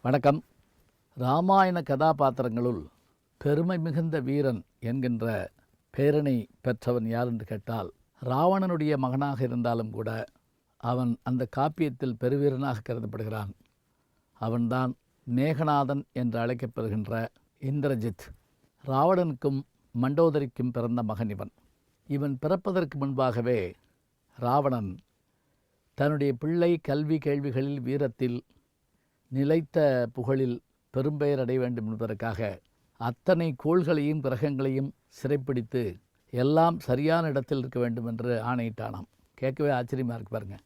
வணக்கம். இராமாயண கதாபாத்திரங்களுள் பெருமை மிகுந்த வீரன் என்கின்ற பேரனை பெற்றவன் யார் என்று கேட்டால், ராவணனுடைய மகனாக இருந்தாலும் கூட அவன் அந்த காப்பியத்தில் பெருவீரனாக கருதப்படுகிறான். அவன்தான் மேகநாதன் என்று அழைக்கப்படுகின்ற இந்திரஜித். ராவணனுக்கும் மண்டோதரிக்கும் பிறந்த மகன் இவன். இவன் பிறப்பதற்கு முன்பாகவே ராவணன் தன்னுடைய பிள்ளை கல்வி கேள்விகளில் வீரத்தில் நிலைத்த புகழில் பெரும்பெயர் அடைய வேண்டும் என்பதற்காக அத்தனை கோள்களையும் கிரகங்களையும் சிறைப்பிடித்து எல்லாம் சரியான இடத்தில் இருக்க வேண்டும் என்று ஆணையிட்டானாம். கேட்கவே ஆச்சரியமாக இருக்கு பாருங்க.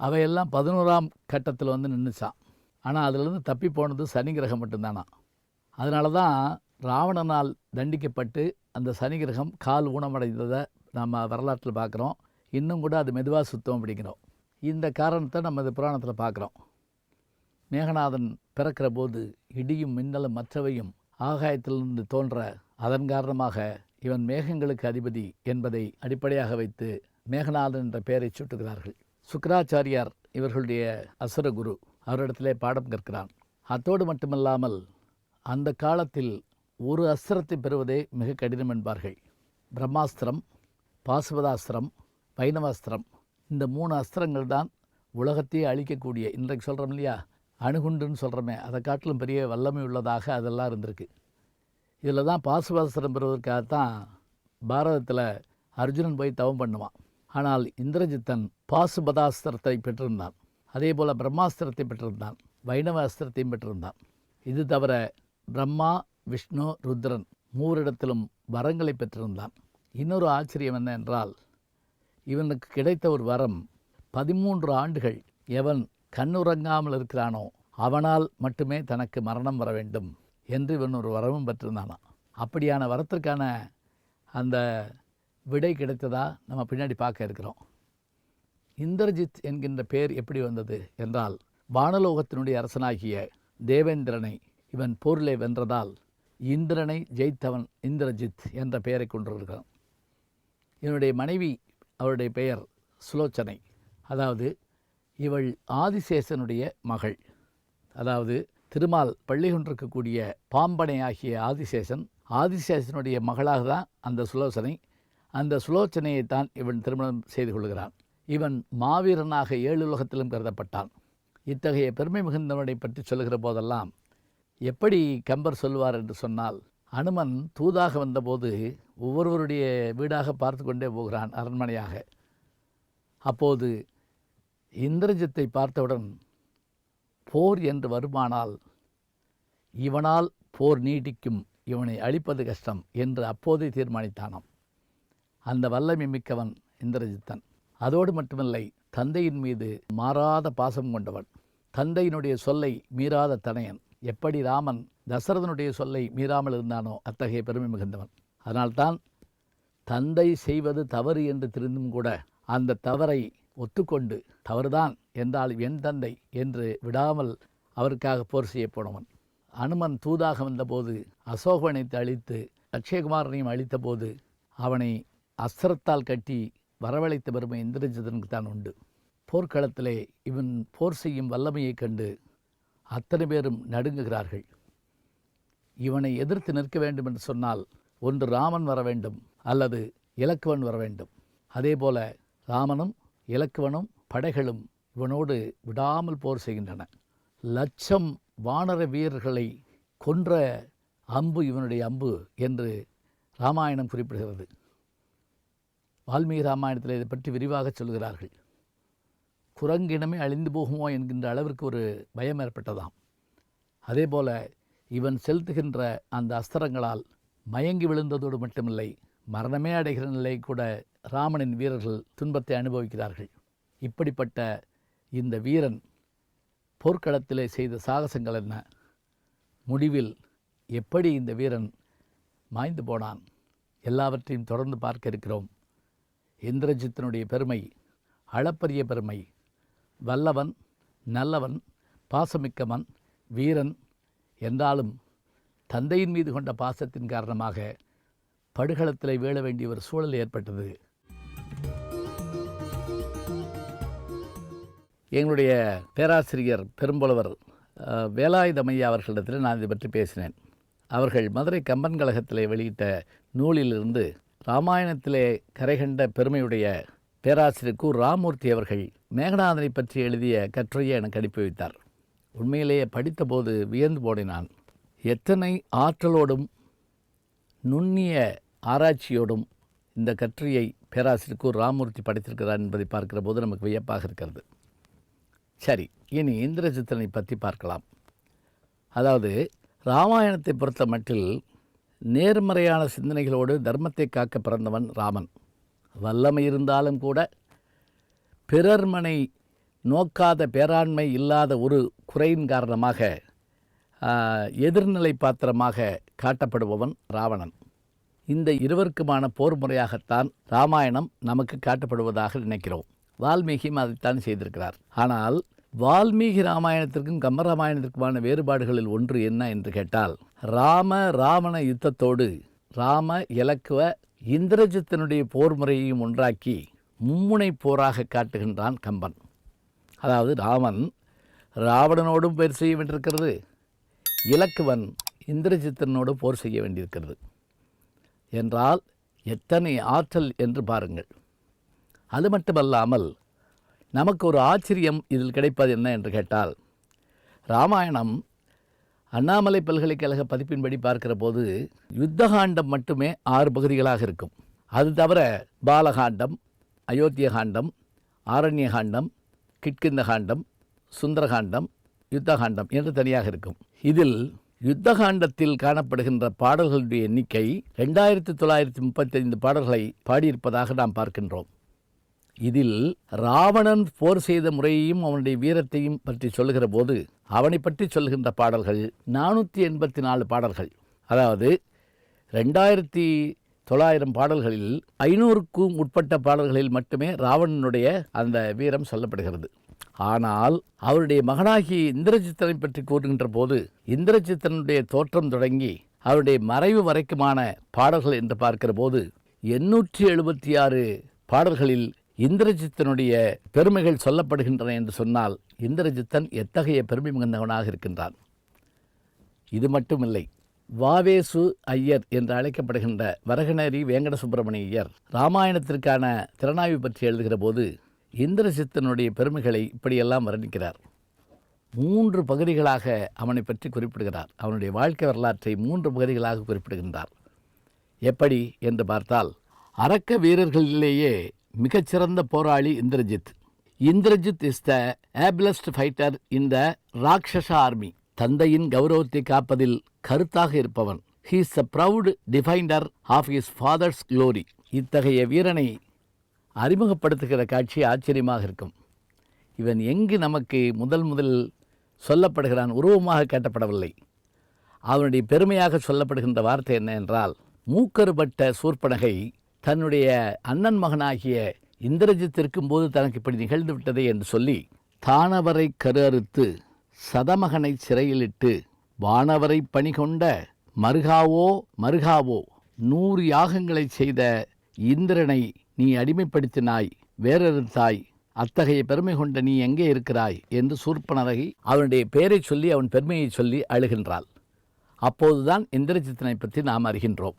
அவையெல்லாம் 11ஆம் கட்டத்தில் நின்றுச்சான். ஆனால் அதிலிருந்து தப்பி போனது சனி கிரகம் மட்டும்தானா. அதனால தான் ராவணனால் தண்டிக்கப்பட்டு அந்த சனி கிரகம் கால் ஊனமடைந்ததை நம்ம வரலாற்றில் பார்க்குறோம். இன்னும் கூட அது மெதுவாக சுத்தம் அப்படிங்கிறோம். இந்த காரணத்தை நம்ம இந்த புராணத்தில் பார்க்குறோம். மேகநாதன் பிறக்கிற போது இடியும் மின்னலும் மற்றவையும் ஆகாயத்திலிருந்து தோன்ற, அதன் காரணமாக இவன் மேகங்களுக்கு அதிபதி என்பதை அடிப்படையாக வைத்து மேகநாதன் என்ற பெயரை சூட்டுகிறார்கள். சுக்கராச்சாரியார் இவர்களுடைய அசுரகுரு அவரிடத்திலே பாடம் கற்கிறான். அத்தோடு மட்டுமல்லாமல் அந்த காலத்தில் ஒரு அஸ்திரத்தை பெறுவதே மிக கடினம் என்பார்கள். பிரம்மாஸ்திரம், பாசுபதாஸ்திரம், வைணவாஸ்திரம், இந்த 3 அஸ்திரங்கள் தான் உலகத்தையே அழிக்கக்கூடிய, இன்றைக்கு சொல்கிறோம் இல்லையா அணுகுண்டுன்னு சொல்கிறோமே, அதை காட்டிலும் பெரிய வல்லமை உள்ளதாக அதெல்லாம் இருந்திருக்கு. இதில் தான் பாசுபதாஸ்திரம் பெறுவதற்காகத்தான் பாரதத்தில் அர்ஜுனன் போய் தவம் பண்ணுவான். ஆனால் இந்திரஜித்தன் பாசுபதாஸ்திரத்தை பெற்றிருந்தான். அதே போல் பிரம்மாஸ்திரத்தை பெற்றிருந்தான், வைணவ அஸ்திரத்தையும் பெற்றிருந்தான். இது தவிர பிரம்மா, விஷ்ணு, ருத்ரன் 3 இடத்திலும் வரங்களை பெற்றிருந்தான். இன்னொரு ஆச்சரியம் என்ன என்றால், இவனுக்கு கிடைத்த ஒரு வரம், 13 ஆண்டுகள் எவன் கண்ணுறங்காமல் இருக்கிறானோ அவனால் மட்டுமே தனக்கு மரணம் வர வேண்டும் என்று இவன் ஒரு வரமும் பெற்றிருந்தானா. அப்படியான வரத்திற்கான அந்த விடை கிடைத்ததா நம்ம பின்னாடி பார்க்க இருக்கிறோம். இந்திரஜித் என்கின்ற பெயர் எப்படி வந்தது என்றால், வானலோகத்தினுடைய அரசனாகிய தேவேந்திரனை இவன் போரிலே வென்றதால் இந்திரனை ஜெயித்தவன் இந்திரஜித் என்ற பெயரை கொண்டிருக்கிறான். இவனுடைய மனைவி, அவருடைய பெயர் சுலோச்சனை. அதாவது இவள் ஆதிசேஷனுடைய மகள். அதாவது திருமால் பள்ளி கொண்டிருக்கக்கூடிய பாம்பனை ஆகிய ஆதிசேஷனுடைய மகளாக தான் அந்த சுலோச்சனை. அந்த சுலோச்சனையைத்தான் இவன் திருமணம் செய்து கொள்கிறான். இவன் மாவீரனாக 7 உலகத்திலும் கருதப்பட்டான். இத்தகைய பெருமை மிகுந்தவனை பற்றி சொல்லுகிற போதெல்லாம் எப்படி கம்பர் சொல்வார் என்று சொன்னால், அனுமன் தூதாக வந்தபோது ஒவ்வொருவருடைய வீடாக பார்த்து கொண்டே போகிறான் அரண்மனையாக. அப்போது இந்திரஜித்தை பார்த்தவுடன் போர் என்று வருமானால் இவனால் போர் நீடிக்கும், இவனை அழிப்பது கஷ்டம் என்று அப்போதே தீர்மானித்தானாம். அந்த வல்லமை மிக்கவன் இந்திரஜித்தன். அதோடு மட்டுமில்லை, தந்தையின் மீது மாறாத பாசம் கொண்டவன், தந்தையினுடைய சொல்லை மீறாத தனையன். எப்படி ராமன் தசரதனுடைய சொல்லை மீறாமல் இருந்தானோ அத்தகைய பெருமை மிகுந்தவன். அதனால்தான் தந்தை செய்வது தவறு என்று தெரிந்தும் கூட அந்த தவறை ஒத்துக்கொண்டு, தவறுதான் என்றால் என் தந்தை என்று விடாமல் அவருக்காக போர் செய்ய போனவன். அனுமன் தூதாக வந்தபோது அசோகவனத்தை அழித்து அக்ஷயகுமாரனையும் அழித்த போது அவனை அஸ்திரத்தால் கட்டி வரவழைத்த பெருமை இந்திரஜித்தனுக்கு தான் உண்டு. போர்க்களத்திலே இவன் போர் செய்யும் வல்லமையைக் கண்டு அத்தனை பேரும் நடுங்குகிறார்கள். இவனை எதிர்த்து நிற்க வேண்டும் என்று சொன்னால் ஒன்று ராமன் வர வேண்டும் அல்லது இலக்குவன் வர வேண்டும். அதே போல ராமனும் இலக்குவனும் படைகளும் இவனோடு விடாமல் போர் செய்கின்றன. 1,00,000 வானர வீரர்களை கொன்ற அம்பு இவனுடைய அம்பு என்று இராமாயணம் குறிப்பிடுகிறது. வால்மீகி இராமாயணத்தில் இதை பற்றி விரிவாக சொல்கிறார்கள். குரங்கினமே அழிந்து போகுமோ என்கின்ற அளவிற்கு ஒரு பயம் ஏற்பட்டதாம். அதே போல இவன் செலுத்துகின்ற அந்த அஸ்திரங்களால் மயங்கி விழுந்ததோடு மட்டுமில்லை, மரணமே அடைகிற நிலை கூட ராமனின் வீரர்கள் துன்பத்தை அனுபவிக்கிறார்கள். இப்படிப்பட்ட இந்த வீரன் போர்க்களத்திலே செய்த சாகசங்கள் என்ன, முடிவில் எப்படி இந்த வீரன் மாய்ந்து போனான், எல்லாவற்றையும் தொடர்ந்து பார்க்க இருக்கிறோம். இந்திரஜித்தனுடைய பெருமை அளப்பரிய பெருமை. வல்லவன், நல்லவன், பாசமிக்கவன், வீரன் என்றாலும் தந்தையின் மீது கொண்ட பாசத்தின் காரணமாக படுகளத்தில் வீழ வேண்டிய ஒரு சூழல் ஏற்பட்டது. எங்களுடைய பேராசிரியர் பெரும்புலவர் வேலாயுதமையா அவர்களிடத்தில் நான் இதை பற்றி பேசினேன். அவர்கள் மதுரை கம்பன் கழகத்திலே வெளியிட்ட நூலிலிருந்து இராமாயணத்திலே கரைகண்ட பெருமையுடைய பேராசிரியர் கு. ராமூர்த்தி அவர்கள் மேகநாதனை பற்றி எழுதிய கட்டுரையை எனக்கு அனுப்பி வைத்தார். உண்மையிலேயே படித்தபோது வியந்து போடினான். எத்தனை ஆற்றலோடும் நுண்ணிய ஆராய்ச்சியோடும் இந்த கட்டுரையை பேராசிரியர் கு. ராமூர்த்தி படைத்திருக்கிறார் என்பதை பார்க்கிற போது நமக்கு வியப்பாக இருக்கிறது. சரி, இனி இந்திரஜித்தனை பற்றி பார்க்கலாம். அதாவது இராமாயணத்தை பொறுத்த மட்டில் நேர்மறையான சிந்தனைகளோடு தர்மத்தை காக்க பிறந்தவன் ராமன். வல்லமை இருந்தாலும் கூட பிறர்மனை நோக்காத பேராண்மை இல்லாத ஒரு குறையின் காரணமாக எதிர்நிலை பாத்திரமாக காட்டப்படுபவன் ராவணன். இந்த இருவருக்குமான போர் முறையாகத்தான் இராமாயணம் நமக்கு காட்டப்படுவதாக நினைக்கிறோம். வால்மீகியும் அதைத்தான் செய்திருக்கிறார். ஆனால் வால்மீகி ராமாயணத்திற்கும் கம்பராமாயணத்திற்குமான வேறுபாடுகளில் ஒன்று என்ன என்று கேட்டால், ராவண யுத்தத்தோடு ராம இலக்குவ இந்திரஜித்தனுடைய போர் முறையையும் ஒன்றாக்கி மும்முனை போராக காட்டுகின்றான் கம்பன். அதாவது ராவணனோடும் போர் செய்ய வேண்டியிருக்கிறது, இலக்குவன் இந்திரஜித்தனோடு போர் செய்ய வேண்டியிருக்கிறது என்றால் எத்தனை ஆற்றல் என்று பாருங்கள். அது மட்டுமல்லாமல் நமக்கு ஒரு ஆச்சரியம் இதில் கிடைப்பது என்ன என்று கேட்டால், இராமாயணம் அண்ணாமலை பல்கலைக்கழக பதிப்பின்படி பார்க்கிற போது யுத்தகாண்டம் மட்டுமே 6 பகுதிகளாக இருக்கும். அது தவிர பாலகாண்டம், அயோத்தியகாண்டம், ஆரண்யகாண்டம், கிட்கிந்தகாண்டம், சுந்தரகாண்டம், யுத்தகாண்டம் என்று தனியாக இருக்கும். இதில் யுத்தகாண்டத்தில் காணப்படுகின்ற பாடல்களுடைய எண்ணிக்கை 2935 பாடல்களை பாடியிருப்பதாக நாம் பார்க்கின்றோம். இதில் ராவணன் போர் செய்த முறையையும் அவனுடைய வீரத்தையும் பற்றி சொல்லுகிற போது அவனை பற்றி சொல்லுகின்ற பாடல்கள் 484 பாடல்கள். அதாவது 2900 பாடல்களில் 500க்கும் உட்பட்ட பாடல்களில் மட்டுமே ராவணனுடைய அந்த வீரம் சொல்லப்படுகிறது. ஆனால் அவருடைய மகனாகிய இந்திரஜித்தனை பற்றி கூறுகின்ற போது இந்திரஜித்தனுடைய தோற்றம் தொடங்கி அவருடைய மறைவு வரைக்குமான பாடல்கள் என்று பார்க்கிற போது 876 பாடல்களில் இந்திரஜித்தனுடைய பெருமைகள் சொல்லப்படுகின்றன என்று சொன்னால் இந்திரஜித்தன் எத்தகைய பெருமை மிகுந்தவனாக இருக்கின்றான். இது மட்டுமில்லை, வாவேசு ஐயர் என்று அழைக்கப்படுகின்ற வரகநேரி வேங்கட சுப்பிரமணிய ஐயர் இராமாயணத்திற்கான திறனாய்வு பற்றி எழுதுகிற போது இந்திரஜித்தனுடைய பெருமைகளை இப்படியெல்லாம் வர்ணிக்கிறார். 3 பகுதிகளாக அவனை பற்றி குறிப்பிடுகிறார். அவனுடைய வாழ்க்கை வரலாற்றை 3 பகுதிகளாக குறிப்பிடுகின்றார். எப்படி என்று பார்த்தால், அரக்க வீரர்களிலேயே மிகச்சிறந்த போராளி Indrajit. Indrajit is the ablest fighter in the ராட்சச ஆர்மி. தந்தையின் கௌரவத்தை காப்பதில் கருத்தாக இருப்பவன். He is the proud defender of his father's glory. இத்தகைய வீரனை அறிமுகப்படுத்துகிற காட்சி ஆச்சரியமாக இருக்கும். இவன் எங்கு நமக்கு முதல் சொல்லப்படுகிறான்? உருவமாக காட்டப்படவில்லை. அவனுடைய பெருமையாக சொல்லப்படுகின்ற வார்த்தை என்ன என்றால், மூக்கறுபட்ட சூர்பனகை தன்னுடைய அண்ணன் மகனாகிய இந்திரஜித் இருக்கும்போது தனக்கு இப்படி நிகழ்ந்து விட்டதே என்று சொல்லி தானவரை கரு சதமகனை சிறையிலிட்டு வானவரை பணிகொண்ட மருகாவோ 100 யாகங்களை செய்த இந்திரனை நீ அடிமைப்படுத்தினாய், வேறறுத்தாய், அத்தகைய பெருமை கொண்ட நீ எங்கே இருக்கிறாய் என்று சூர்பனகை அவனுடைய பெயரை சொல்லி அவன் பெருமையை சொல்லி அழுகின்றாள். அப்போதுதான் இந்திரஜித்தனை பற்றி நாம் அறிகின்றோம்.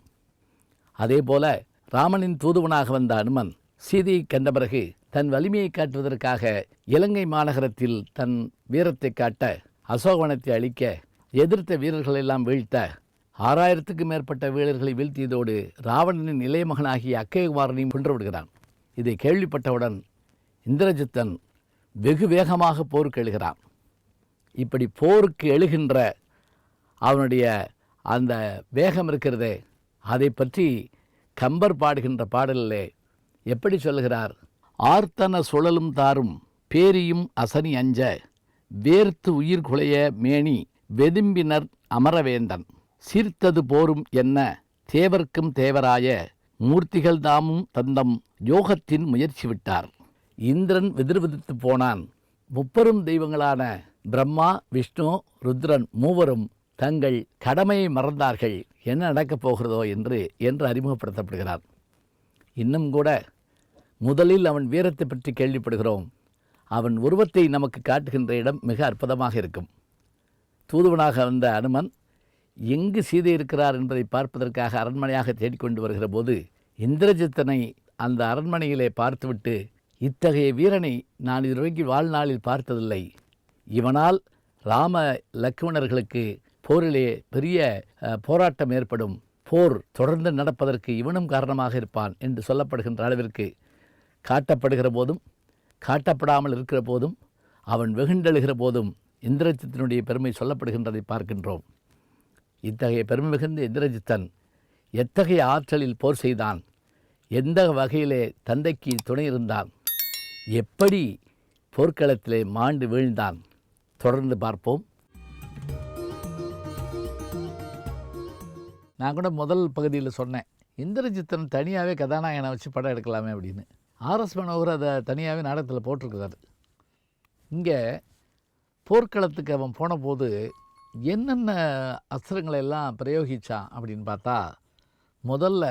அதே போல ராமனின் தூதுவனாக வந்த அனுமன் சீதையை கண்ட பிறகு தன் வலிமையை காட்டுவதற்காக இலங்கை மாநகரத்தில் தன் வீரத்தை காட்ட அசோகவனத்தை அழிக்க எதிர்த்த வீரர்களெல்லாம் வீழ்த்த 6000க்கும் மேற்பட்ட வீரர்களை வீழ்த்தியதோடு ராவணனின் இளைய மகனாகிய அக்கயகுமாரனையும் கொன்று விடுகிறான். இதை கேள்விப்பட்டவுடன் இந்திரஜித்தன் வெகு வேகமாக போருக்கு எழுகிறான். இப்படி போருக்கு எழுகின்ற அவனுடைய அந்த வேகம் இருக்கிறதே, அதை பற்றி கம்பர் பாடுகின்ற பாடலிலே எப்படி சொல்லுகிறார்? ஆர்த்தன சுழலும் தாரும் பேரியும் அசனி அஞ்ச வேர்த்து உயிர் குலைய மேனி வெதும்பினர் அமரவேந்தன் சீர்த்தது போரும் என்ன தேவர்க்கும் தேவராய மூர்த்திகள் தாமும் தந்தம் யோகத்தின் முயற்சி விட்டார். இந்திரன் விதிர்விதித்து போனான். 30 தெய்வங்களான பிரம்மா, விஷ்ணு, ருத்ரன் மூவரும் தங்கள் கடமையை மறந்தார்கள். என்ன நடக்கப் போகிறதோ என்று அறிமுகப்படுத்தப்படுகிறார். இன்னும் கூட முதலில் அவன் வீரத்தை பற்றி கேள்விப்படுகிறோம். அவன் உருவத்தை நமக்கு காட்டுகின்ற இடம் மிக அற்புதமாக இருக்கும். தூதுவனாக வந்த அனுமன் எங்கு சீதை இருக்கிறார் என்பதை பார்ப்பதற்காக அரண்மனையாக தேடிக்கொண்டு வருகிற போது இந்திரஜித்தனை அந்த அரண்மனையிலே பார்த்துவிட்டு, இத்தகைய வீரனை நான் இதுவரைக்கும் வாழ்நாளில் பார்த்ததில்லை, இவனால் ராம லக்ஷ்மணர்களுக்கு போரிலே பெரிய போராட்டம் ஏற்படும், போர் தொடர்ந்து நடப்பதற்கு இவனும் காரணமாக இருப்பான் என்று சொல்லப்படுகின்ற அளவிற்கு காட்டப்படுகிற போதும் காட்டப்படாமல் இருக்கிற போதும் அவன் வெகுண்டெழுகிற போதும் இந்திரஜித்தனுடைய பெருமை சொல்லப்படுகின்றதை பார்க்கின்றோம். இத்தகைய பெருமை மிகுந்த இந்திரஜித்தன் எத்தகைய ஆற்றலில் போர் செய்தான், எந்த வகையிலே தந்தைக்கு துணை இருந்தான், எப்படி போர்க்களத்திலே மாண்டு வீழ்ந்தான், தொடர்ந்து பார்ப்போம். நான் கூட முதல் பகுதியில் சொன்னேன், இந்திரஜித்தன் தனியாகவே கதாநாயகனை வச்சு படம் எடுக்கலாமே அப்படின்னு. ஆர்எஸ் மனோகர் அதை தனியாகவே நாடகத்தில் போட்டிருக்கிறாரு. இங்கே போர்க்களத்துக்கு அவன் போன போது என்னென்ன அஸ்திரங்களை எல்லாம் பிரயோகித்தான் அப்படின்னு பார்த்தா, முதல்ல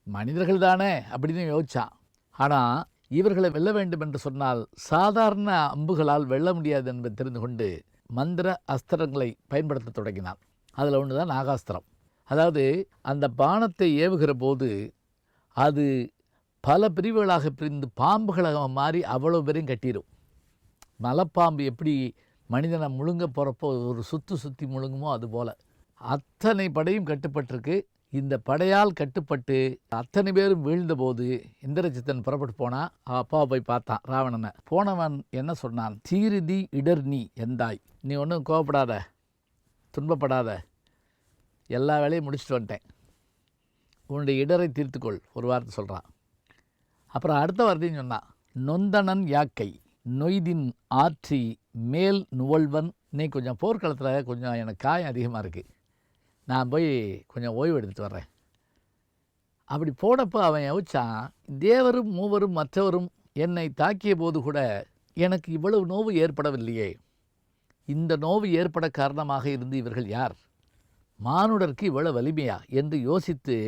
மனிதர்கள் தானே அப்படின்னு யோசித்தான். ஆனால் இவர்களை வெல்ல வேண்டும் என்று சொன்னால் சாதாரண அம்புகளால் வெல்ல முடியாது என்பதை தெரிந்து கொண்டு மந்திர அஸ்திரங்களை பயன்படுத்த தொடங்கினான். அதில் ஒன்று தான் நாகாஸ்திரம். அதாவது அந்த பானத்தை ஏவுகிற போது அது பல பிரிவுகளாக பிரிந்து பாம்புகளாக மாறி அவ்வளோ பேரையும் கட்டிடும். மலைப்பாம்பு எப்படி மனிதனை முழுங்க போகிறப்போ ஒரு சுற்றி முழுங்குமோ அதுபோல் அத்தனை படையும் கட்டுப்பட்டிருக்கு. இந்த படையால் கட்டுப்பட்டு அத்தனை பேரும் வீழ்ந்தபோது இந்திரஜித்தன் புறப்பட்டு போனால் அப்பாவை போய் பார்த்தான் ராவணனை. போனவன் என்ன சொன்னான், தீரிதி இடர் நீ எந்தாய், நீ ஒன்றும் கோவப்படாத, துன்பப்படாத, எல்லா வேலையும் முடிச்சுட்டு வந்துட்டேன், உன்னுடைய இடரை தீர்த்துக்கொள், ஒரு வார்த்தை சொல்கிறான். அப்புறம் அடுத்த வார்த்தையும் சொன்னான், நொந்தனன் யாக்கை நொய்தின் ஆற்றி மேல் நுவல்வன், நீ கொஞ்சம் போர்க்களத்தில் கொஞ்சம் எனக்கு காயம் அதிகமாக இருக்குது, நான் போய் கொஞ்சம் ஓய்வு எடுத்துகிட்டு வர்றேன். அப்படி போனப்போ அவன் யோசிச்சான், தேவரும் மூவரும் மற்றவரும் என்னை தாக்கிய போது கூட எனக்கு இவ்வளவு நோவு ஏற்படவில்லையே, இந்த நோவு ஏற்பட காரணமாக இருந்து இவர்கள் யார், மானுடருக்கு இவ்வளவு வலிமையா என்று யோசித்து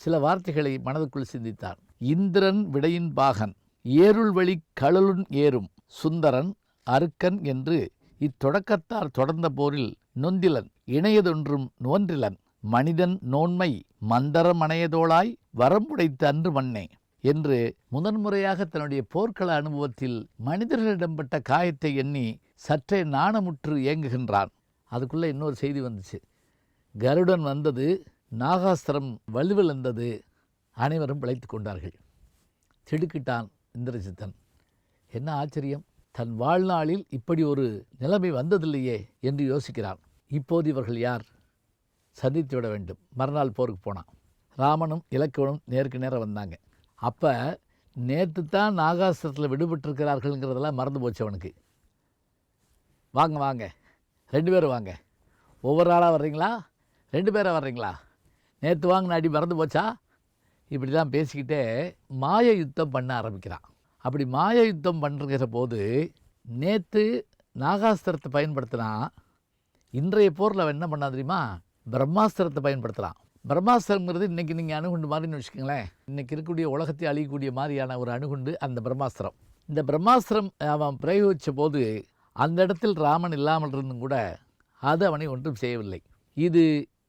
சில வார்த்தைகளை மனதுக்குள் சிந்தித்தான். இந்திரன் விடையின் பாகன் ஏருள் வழி களலுன் ஏறும் சுந்தரன் அருக்கன் என்று இத்தொடக்கத்தார் தொடர்ந்த போரில் நொந்திலன் இணையதொன்றும் நோன்றிலன் மனிதன் நோன்மை மந்தரம் அணையதோளாய் வரம்புடைத்த அன்று மண்ணே என்று முதன்முறையாக தன்னுடைய போர்க்கள அனுபவத்தில் மனிதர்களிடம்பட்ட காயத்தை எண்ணி சற்றே நாணமுற்று ஏங்குகின்றான். அதுக்குள்ளே இன்னொரு செய்தி வந்துச்சு. கருடன் வந்தது, நாகாஸ்திரம் வலுவிழந்தது, அனைவரும் பிழைத்து கொண்டார்கள். திடுக்கிட்டான் இந்திரஜித்தன். என்ன ஆச்சரியம், தன் வாழ்நாளில் இப்படி ஒரு நிலைமை வந்ததில்லையே என்று யோசிக்கிறான். இப்போது இவர்கள் யார், சந்தித்து விட வேண்டும். மறுநாள் போருக்கு போனான். ராமனும் இலக்குவனும் நேருக்கு நேரம் வந்தாங்க. அப்போ நேற்று தான் நாகாஸ்திரத்தில் விடுபட்டிருக்கிறார்கள்ங்கிறதெல்லாம் மறந்து போச்சு அவனுக்கு. வாங்க வாங்க, 2 பேரும் வாங்க, ஒவ்வொரு ஆளாக வர்றீங்களா, 2 பேராக வர்றீங்களா, நேற்று வாங்கின அடி மறந்து போச்சா, இப்படி தான் பேசிக்கிட்டே மாய யுத்தம் பண்ண ஆரம்பிக்கிறான். அப்படி மாய யுத்தம் பண்ணுற போது நேற்று நாகாஸ்திரத்தை பயன்படுத்தினா, இன்றைய போரில் அவன் என்ன பண்ணா தெரியுமா, பிரம்மாஸ்திரத்தை பயன்படுத்துகிறான். பிரம்மாஸ்திரங்கிறது இன்றைக்கி நீங்கள் அணுகுண்டு மாதிரின்னு வச்சுக்கோங்களேன், இன்றைக்கி இருக்கக்கூடிய உலகத்தை அழியக்கூடிய மாதிரியான ஒரு அணுகுண்டு அந்த பிரம்மாஸ்திரம். இந்த பிரம்மாஸ்திரம் அவன் பிரயோகித்த போது அந்த இடத்தில் ராமன் இல்லாமல் இருந்தும் கூட அது அவனை ஒன்றும் செய்யவில்லை. இது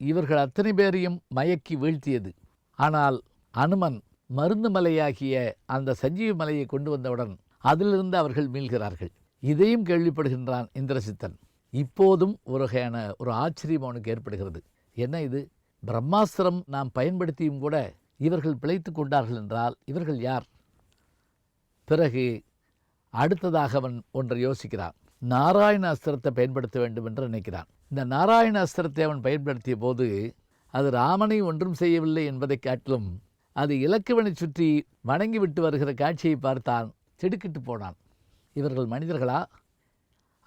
இவர்கள் அத்தனை பேரையும் மயக்கி வீழ்த்தியது. ஆனால் அனுமன் மருந்து மலையாகிய அந்த சஞ்சீவி மலையை கொண்டு வந்தவுடன் அதிலிருந்து அவர்கள் மீள்கிறார்கள். இதையும் கேள்விப்படுகின்றான் இந்திரஜித்தன். இப்போதும் ஒரு வகையான ஒரு ஆச்சரியம் அவனுக்கு ஏற்படுகிறது. என்ன இது, பிரம்மாஸ்திரம் நாம் பயன்படுத்தியும் கூட இவர்கள் பிழைத்து கொண்டார்கள் என்றால் இவர்கள் யார்? பிறகு அடுத்ததாக அவன் ஒன்றை யோசிக்கிறான். நாராயண அஸ்திரத்தை பயன்படுத்த வேண்டும் என்று நினைக்கிறான். இந்த நாராயண அஸ்திரத்தை அவன் பயன்படுத்திய போது அது ராமனை ஒன்றும் செய்யவில்லை என்பதை காட்டிலும் அது இலக்குவனை சுற்றி வணங்கி விட்டு வருகிற காட்சியை பார்த்தான். திடுக்கிட்டு போனான். இவர்கள் மனிதர்களா,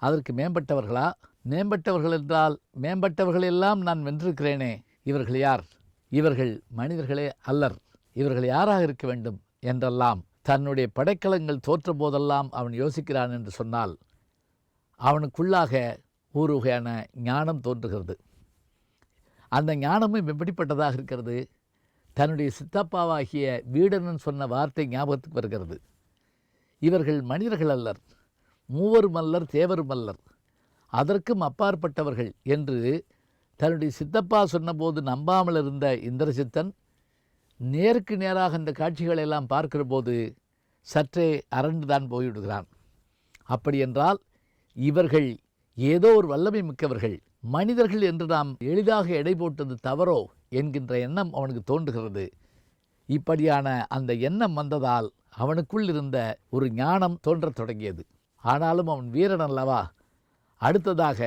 அதற்கு மேம்பட்டவர்களா? மேம்பட்டவர்கள் என்றால் மேம்பட்டவர்களெல்லாம் நான் வென்றிருக்கிறேனே, இவர்கள் யார்? இவர்கள் மனிதர்களே அல்லர், இவர்கள் யாராக இருக்க வேண்டும் என்றெல்லாம் தன்னுடைய படைக்கலங்கள் தோற்ற போதெல்லாம் அவன் யோசிக்கிறான் என்று சொன்னால் அவனுக்குள்ளாக ஒரு வகையான ஞானம் தோன்றுகிறது. அந்த ஞானமும் எப்படிப்பட்டதாக இருக்கிறது? தன்னுடைய சித்தப்பாவாகிய வீடனன் சொன்ன வார்த்தை ஞாபகத்துக்கு வருகிறது. இவர்கள் மனிதர்கள் அல்லர், மூவரும் அல்லர், தேவரும் அல்லர், அதற்கும் அப்பாற்பட்டவர்கள் என்று தன்னுடைய சித்தப்பா சொன்னபோது நம்பாமல் இருந்த இந்திரசித்தன் நேருக்கு நேராக இந்த காட்சிகளை எல்லாம் பார்க்கிற போது சற்றே அரண்டுதான் போய்விடுகிறான். அப்படியென்றால் இவர்கள் ஏதோ ஒரு வல்லமை மிக்கவர்கள், மனிதர்கள் என்று நாம் எளிதாக எடை போட்டது தவறோ என்கின்ற எண்ணம் அவனுக்கு தோன்றுகிறது. இப்படியான அந்த எண்ணம் வந்ததால் அவனுக்குள் இருந்த ஒரு ஞானம் தோன்றத் தொடங்கியது. ஆனாலும் அவன் வீரன் அல்லவா. அடுத்ததாக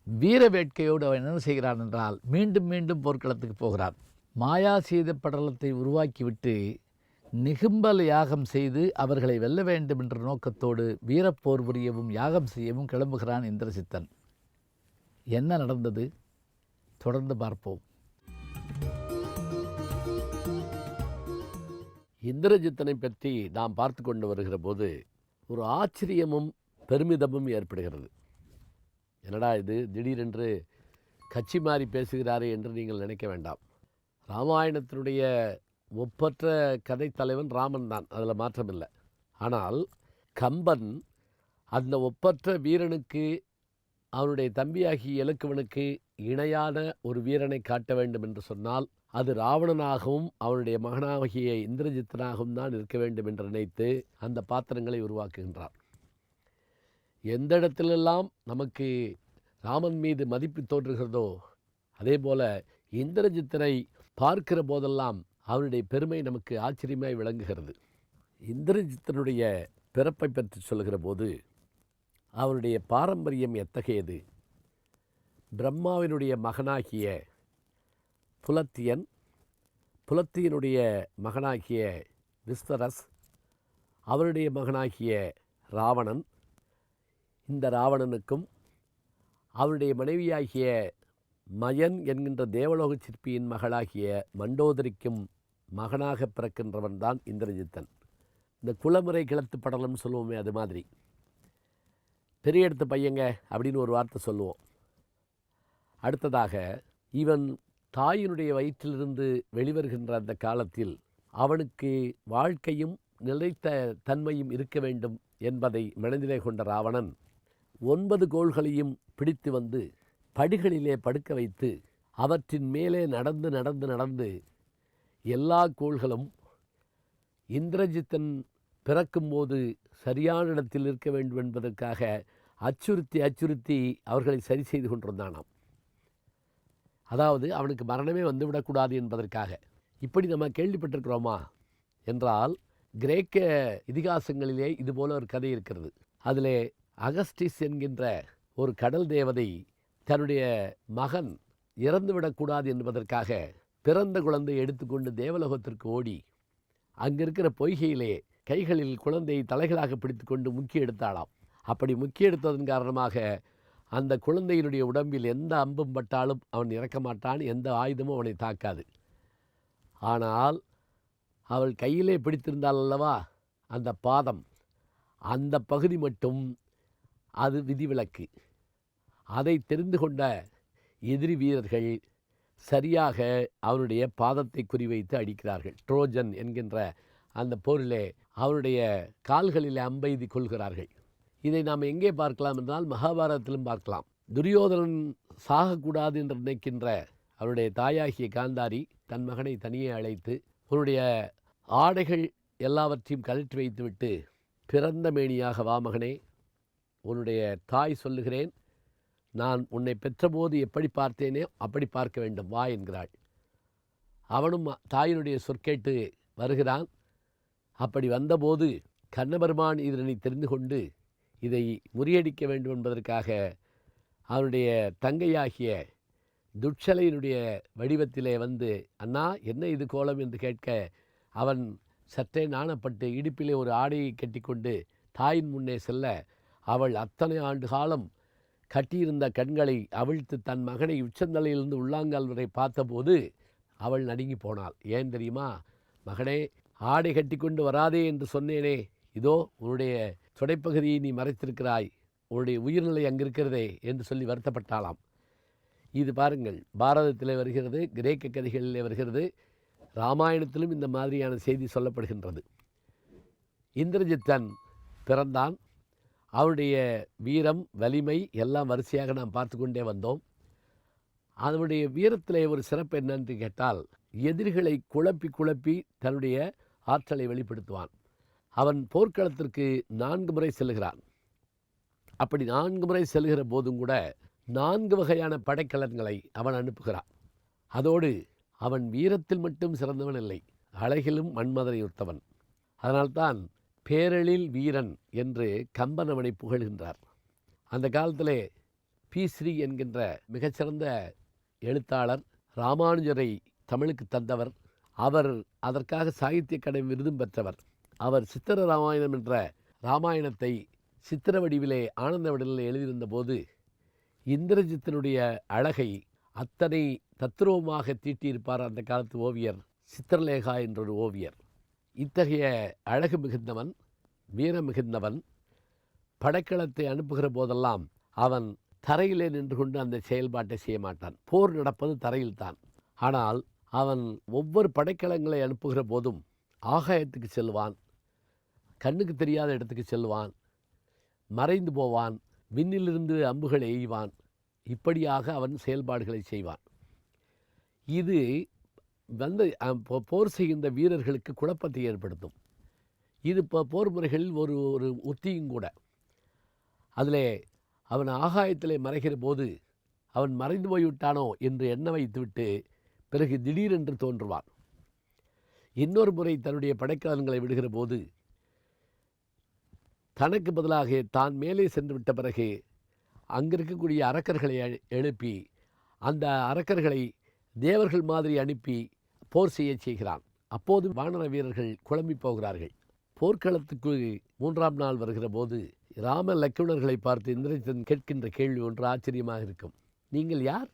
வீர வேட்கையோடு அவன் என்ன செய்கிறான் என்றால் மீண்டும் மீண்டும் போர்க்களத்துக்கு போகிறான். மாயா சீத படலத்தை உருவாக்கிவிட்டு நிகும்பல் யாகம் செய்து அவர்களை வெல்ல வேண்டும் என்ற நோக்கத்தோடு வீரப்போர் புரியவும் யாகம் செய்யவும் கிளம்புகிறான் இந்திரசித்தன். என்ன நடந்தது? தொடர்ந்து பார்ப்போம். இந்திரஜித்தனை பற்றி நாம் பார்த்து கொண்டு வருகிற போது ஒரு ஆச்சரியமும் பெருமிதமும் ஏற்படுகிறது. என்னடா இது திடீரென்று கட்சி மாறி பேசுகிறாரே என்று நீங்கள் நினைக்க வேண்டாம். ராமாயணத்தினுடைய ஒப்பற்ற கதை தலைவன் ராமன் தான், அதில் மாற்றமில்லை. ஆனால் கம்பன் அந்த ஒப்பற்ற வீரனுக்கு அவனுடைய தம்பியாகிய இலக்குவனுக்கு இணையான ஒரு வீரனை காட்ட வேண்டும் என்று சொன்னால் அது ராவணனாகவும் அவனுடைய மகனாகிய இந்திரஜித்தனாகவும் தான் இருக்க வேண்டும் என்று நினைத்து அந்த பாத்திரங்களை உருவாக்குகின்றார். எந்த இடத்திலெல்லாம் நமக்கு ராமன் மீது மதிப்பு தோன்றுகிறதோ அதே போல இந்திரஜித்தனை பார்க்கிற போதெல்லாம் அவனுடைய பெருமை நமக்கு ஆச்சரியமாய் விளங்குகிறது. இந்திரஜித்தனுடைய பிறப்பை பற்றி சொல்கிற போது அவனுடைய பாரம்பரியம் எத்தகையது? பிரம்மாவினுடைய மகனாகிய புலத்தியன், புலத்தியனுடைய மகனாகிய விஸ்வரஸ், அவருடைய மகனாகிய ராவணன், இந்த ராவணனுக்கும் அவருடைய மனைவியாகிய மயன் என்கின்ற தேவலோக சிற்பியின் மகளாகிய மண்டோதரிக்கும் மகனாக பிறக்கின்றவன் தான் இந்திரஜித்தன். இந்த குலமுறை கிளத்து படலம்னு சொல்லுவோமே, அது மாதிரி பெரிய இடத்து பையங்க அப்படின்னு ஒரு வார்த்தை சொல்லுவோம். அடுத்ததாக இவன் தாயினுடைய வயிற்றிலிருந்து வெளிவருகின்ற அந்த காலத்தில் அவனுக்கு வாழ்க்கையும் நிலைத்த தன்மையும் இருக்க வேண்டும் என்பதை மனதிலே கொண்ட ராவணன் 9 கோள்களையும் பிடித்து வந்து படிகளிலே படுக்க வைத்து அவற்றின் மேலே நடந்து நடந்து நடந்து எல்லா கோள்களும் இந்திரஜித்தன் பிறக்கும்போது சரியான இடத்தில் இருக்க வேண்டும் என்பதற்காக அச்சுறுத்தி அச்சுறுத்தி அவர்களை சரி செய்து கொண்டிருந்தானாம். அதாவது அவனுக்கு மரணமே வந்துவிடக்கூடாது என்பதற்காக. இப்படி நம்ம கேள்விப்பட்டிருக்கிறோமா என்றால் கிரேக்க இதிகாசங்களிலே இதுபோல ஒரு கதை இருக்கிறது. அதிலே அகஸ்டிஸ் என்கின்ற ஒரு கடல் தேவதை தன்னுடைய மகன் இறந்துவிடக்கூடாது என்பதற்காக பிறந்த குழந்தையை எடுத்துக்கொண்டு தேவலோகத்திற்கு ஓடி அங்கிருக்கிற பொய்கையிலே கைகளில் குழந்தையை தலைகளாக பிடித்து கொண்டு முக்கி எடுத்தாளாம். அப்படி முக்கி எடுத்ததன் காரணமாக அந்த குழந்தையினுடைய உடம்பில் எந்த அம்பும் பட்டாலும் அவன் இறக்க மாட்டான், எந்த ஆயுதமும் அவனை தாக்காது. ஆனால் அவள் கையிலே பிடித்திருந்தாள் அல்லவா அந்த பாதம், அந்த பகுதி மட்டும் அது விதிவிலக்கு. அதை தெரிந்து கொண்ட எதிரி வீரர்கள் சரியாக அவனுடைய பாதத்தை குறிவைத்து அடிக்கிறார்கள். ட்ரோஜன் என்கின்ற அந்த போரிலே அவனுடைய கால்களில் அம்பெய்தி கொள்கிறார்கள். இதை நாம் எங்கே பார்க்கலாம் என்றால் மகாபாரதத்திலும் பார்க்கலாம். துரியோதனன் சாகக்கூடாது என்று நினைக்கின்ற அவருடைய தாயாகிய காந்தாரி தன் மகனை தனியே அழைத்து அவனுடைய ஆடைகள் எல்லாவற்றையும் கழற்றி வைத்துவிட்டு பிறந்த மேனியாக வா மகனே, உன்னுடைய தாய் சொல்லுகிறேன், நான் உன்னை பெற்றபோது எப்படி பார்த்தேனே அப்படி பார்க்க வேண்டும் வா என்கிறாள். அவனும் தாயினுடைய சொற்கேட்டு வருகிறான். அப்படி வந்தபோது கண்ணபெருமான் இதனை தெரிந்து கொண்டு இதை முறியடிக்க வேண்டும் என்பதற்காக அவனுடைய தங்கையாகிய துட்சலையினுடைய வடிவத்திலே வந்து அண்ணா என்ன இது கோலம் என்று கேட்க அவன் சற்றே நாணப்பட்டு இடுப்பிலே ஒரு ஆடையை கட்டிக்கொண்டு தாயின் முன்னே செல்ல அவள் அத்தனை ஆண்டு காலம் கட்டியிருந்த கண்களை அவிழ்த்து தன் மகனை உச்சந்தலையிலிருந்து உள்ளாங்கால் வரை பார்த்தபோது அவள் நடுங்கி போனாள். ஏன் தெரியுமா? மகனே, ஆடை கட்டி கொண்டு வராதே என்று சொன்னேனே, இதோ உன்னுடைய தொடைப்பகுதியை நீ மறைத்திருக்கிறாய், உன்னுடைய உயிர்நிலை அங்கிருக்கிறதே என்று சொல்லி வருத்தப்பட்டாளாம். இது பாருங்கள், பாரதத்திலே வருகிறது, கிரேக்க கதைகளிலே வருகிறது, ராமாயணத்திலும் இந்த மாதிரியான செய்தி சொல்லப்படுகின்றது. இந்திரஜித்தன் பிறந்தான். அவருடைய வீரம், வலிமை எல்லாம் வரிசையாக நாம் பார்த்து கொண்டே வந்தோம். அவனுடைய வீரத்திலே ஒரு சிறப்பு என்னென்று கேட்டால், எதிரிகளை குழப்பி குழப்பி தன்னுடைய ஆற்றலை வெளிப்படுத்துவான். அவன் போர்க்களத்திற்கு 4 முறை செல்கிறான். அப்படி 4 முறை செல்கிற போதும் கூட 4 வகையான படைக்கலன்களை அவன் அனுப்புகிறான். அதோடு அவன் வீரத்தில் மட்டும் சிறந்தவன் இல்லை, அழகிலும் மன்மதனை ஒத்தவன். அதனால்தான் பேரெழில் வீரன் என்று கம்பன் அவனை புகழ்கின்றார். அந்த காலத்திலே பி.ஸ்ரீ என்கின்ற மிகச்சிறந்த எழுத்தாளர், ராமானுஜரை தமிழுக்கு தந்தவர். அவர் அதற்காக சாகித்ய அகாடமி விருதும் பெற்றவர். அவர் சித்திர ராமாயணம் என்ற ராமாயணத்தை சித்திர வடிவிலே ஆனந்த வடிவிலே எழுதியிருந்த போது இந்திரஜித்தினுடைய அழகை அத்தனை தத்ரூபமாக தீட்டியிருப்பார் அந்த காலத்து ஓவியர் சித்திரலேகா என்றொரு ஓவியர். இத்தகைய அழகு மிகுந்தவன், வீரம் மிகுந்தவன். படைக்களத்தை அனுப்புகிற போதெல்லாம் அவன் தரையிலே நின்று கொண்டு அந்த செயல்பாட்டை செய்ய மாட்டான். போர் நடப்பது தரையில்தான். ஆனால் அவன் ஒவ்வொரு படைக்கலங்களை அனுப்புகிற போதும் ஆகாயத்துக்கு செல்வான், கண்ணுக்கு தெரியாத இடத்துக்கு செல்வான், மறைந்து போவான், விண்ணிலிருந்து அம்புகள் எய்வான். இப்படியாக அவன் செயல்பாடுகளை செய்வான். இது போர் செய்கின்ற வீரர்களுக்கு குழப்பத்தை ஏற்படுத்தும். இது போர் முறைகளில் ஒரு ஒரு உத்தியும் கூட. அதில் அவன் ஆகாயத்திலே மறைகிற போது அவன் மறைந்து போய்விட்டானோ என்று எண்ண வைத்துவிட்டு பிறகு திடீரென்று தோன்றுவான். இன்னொரு முறை தன்னுடைய படைக்கலன்களை விடுகிற போது தனக்கு பதிலாக தான் மேலே சென்று விட்ட பிறகு அங்கே இருக்கக்கூடிய அரக்கர்களை எழுப்பி அந்த அரக்கர்களை தேவர்கள் மாதிரி அனுப்பி போர் செய்ய செய்கிறான். அப்போது வானர வீரர்கள் குழம்பி போகிறார்கள். போர்க்களத்துக்கு 3ஆம் நாள் வருகிற போது ராம லக்ஷ்மணர்களை பார்த்து இந்திரஜித்தன் கேட்கின்ற கேள்வி ஒன்று ஆச்சரியமாக இருக்கும். நீங்கள் யார்?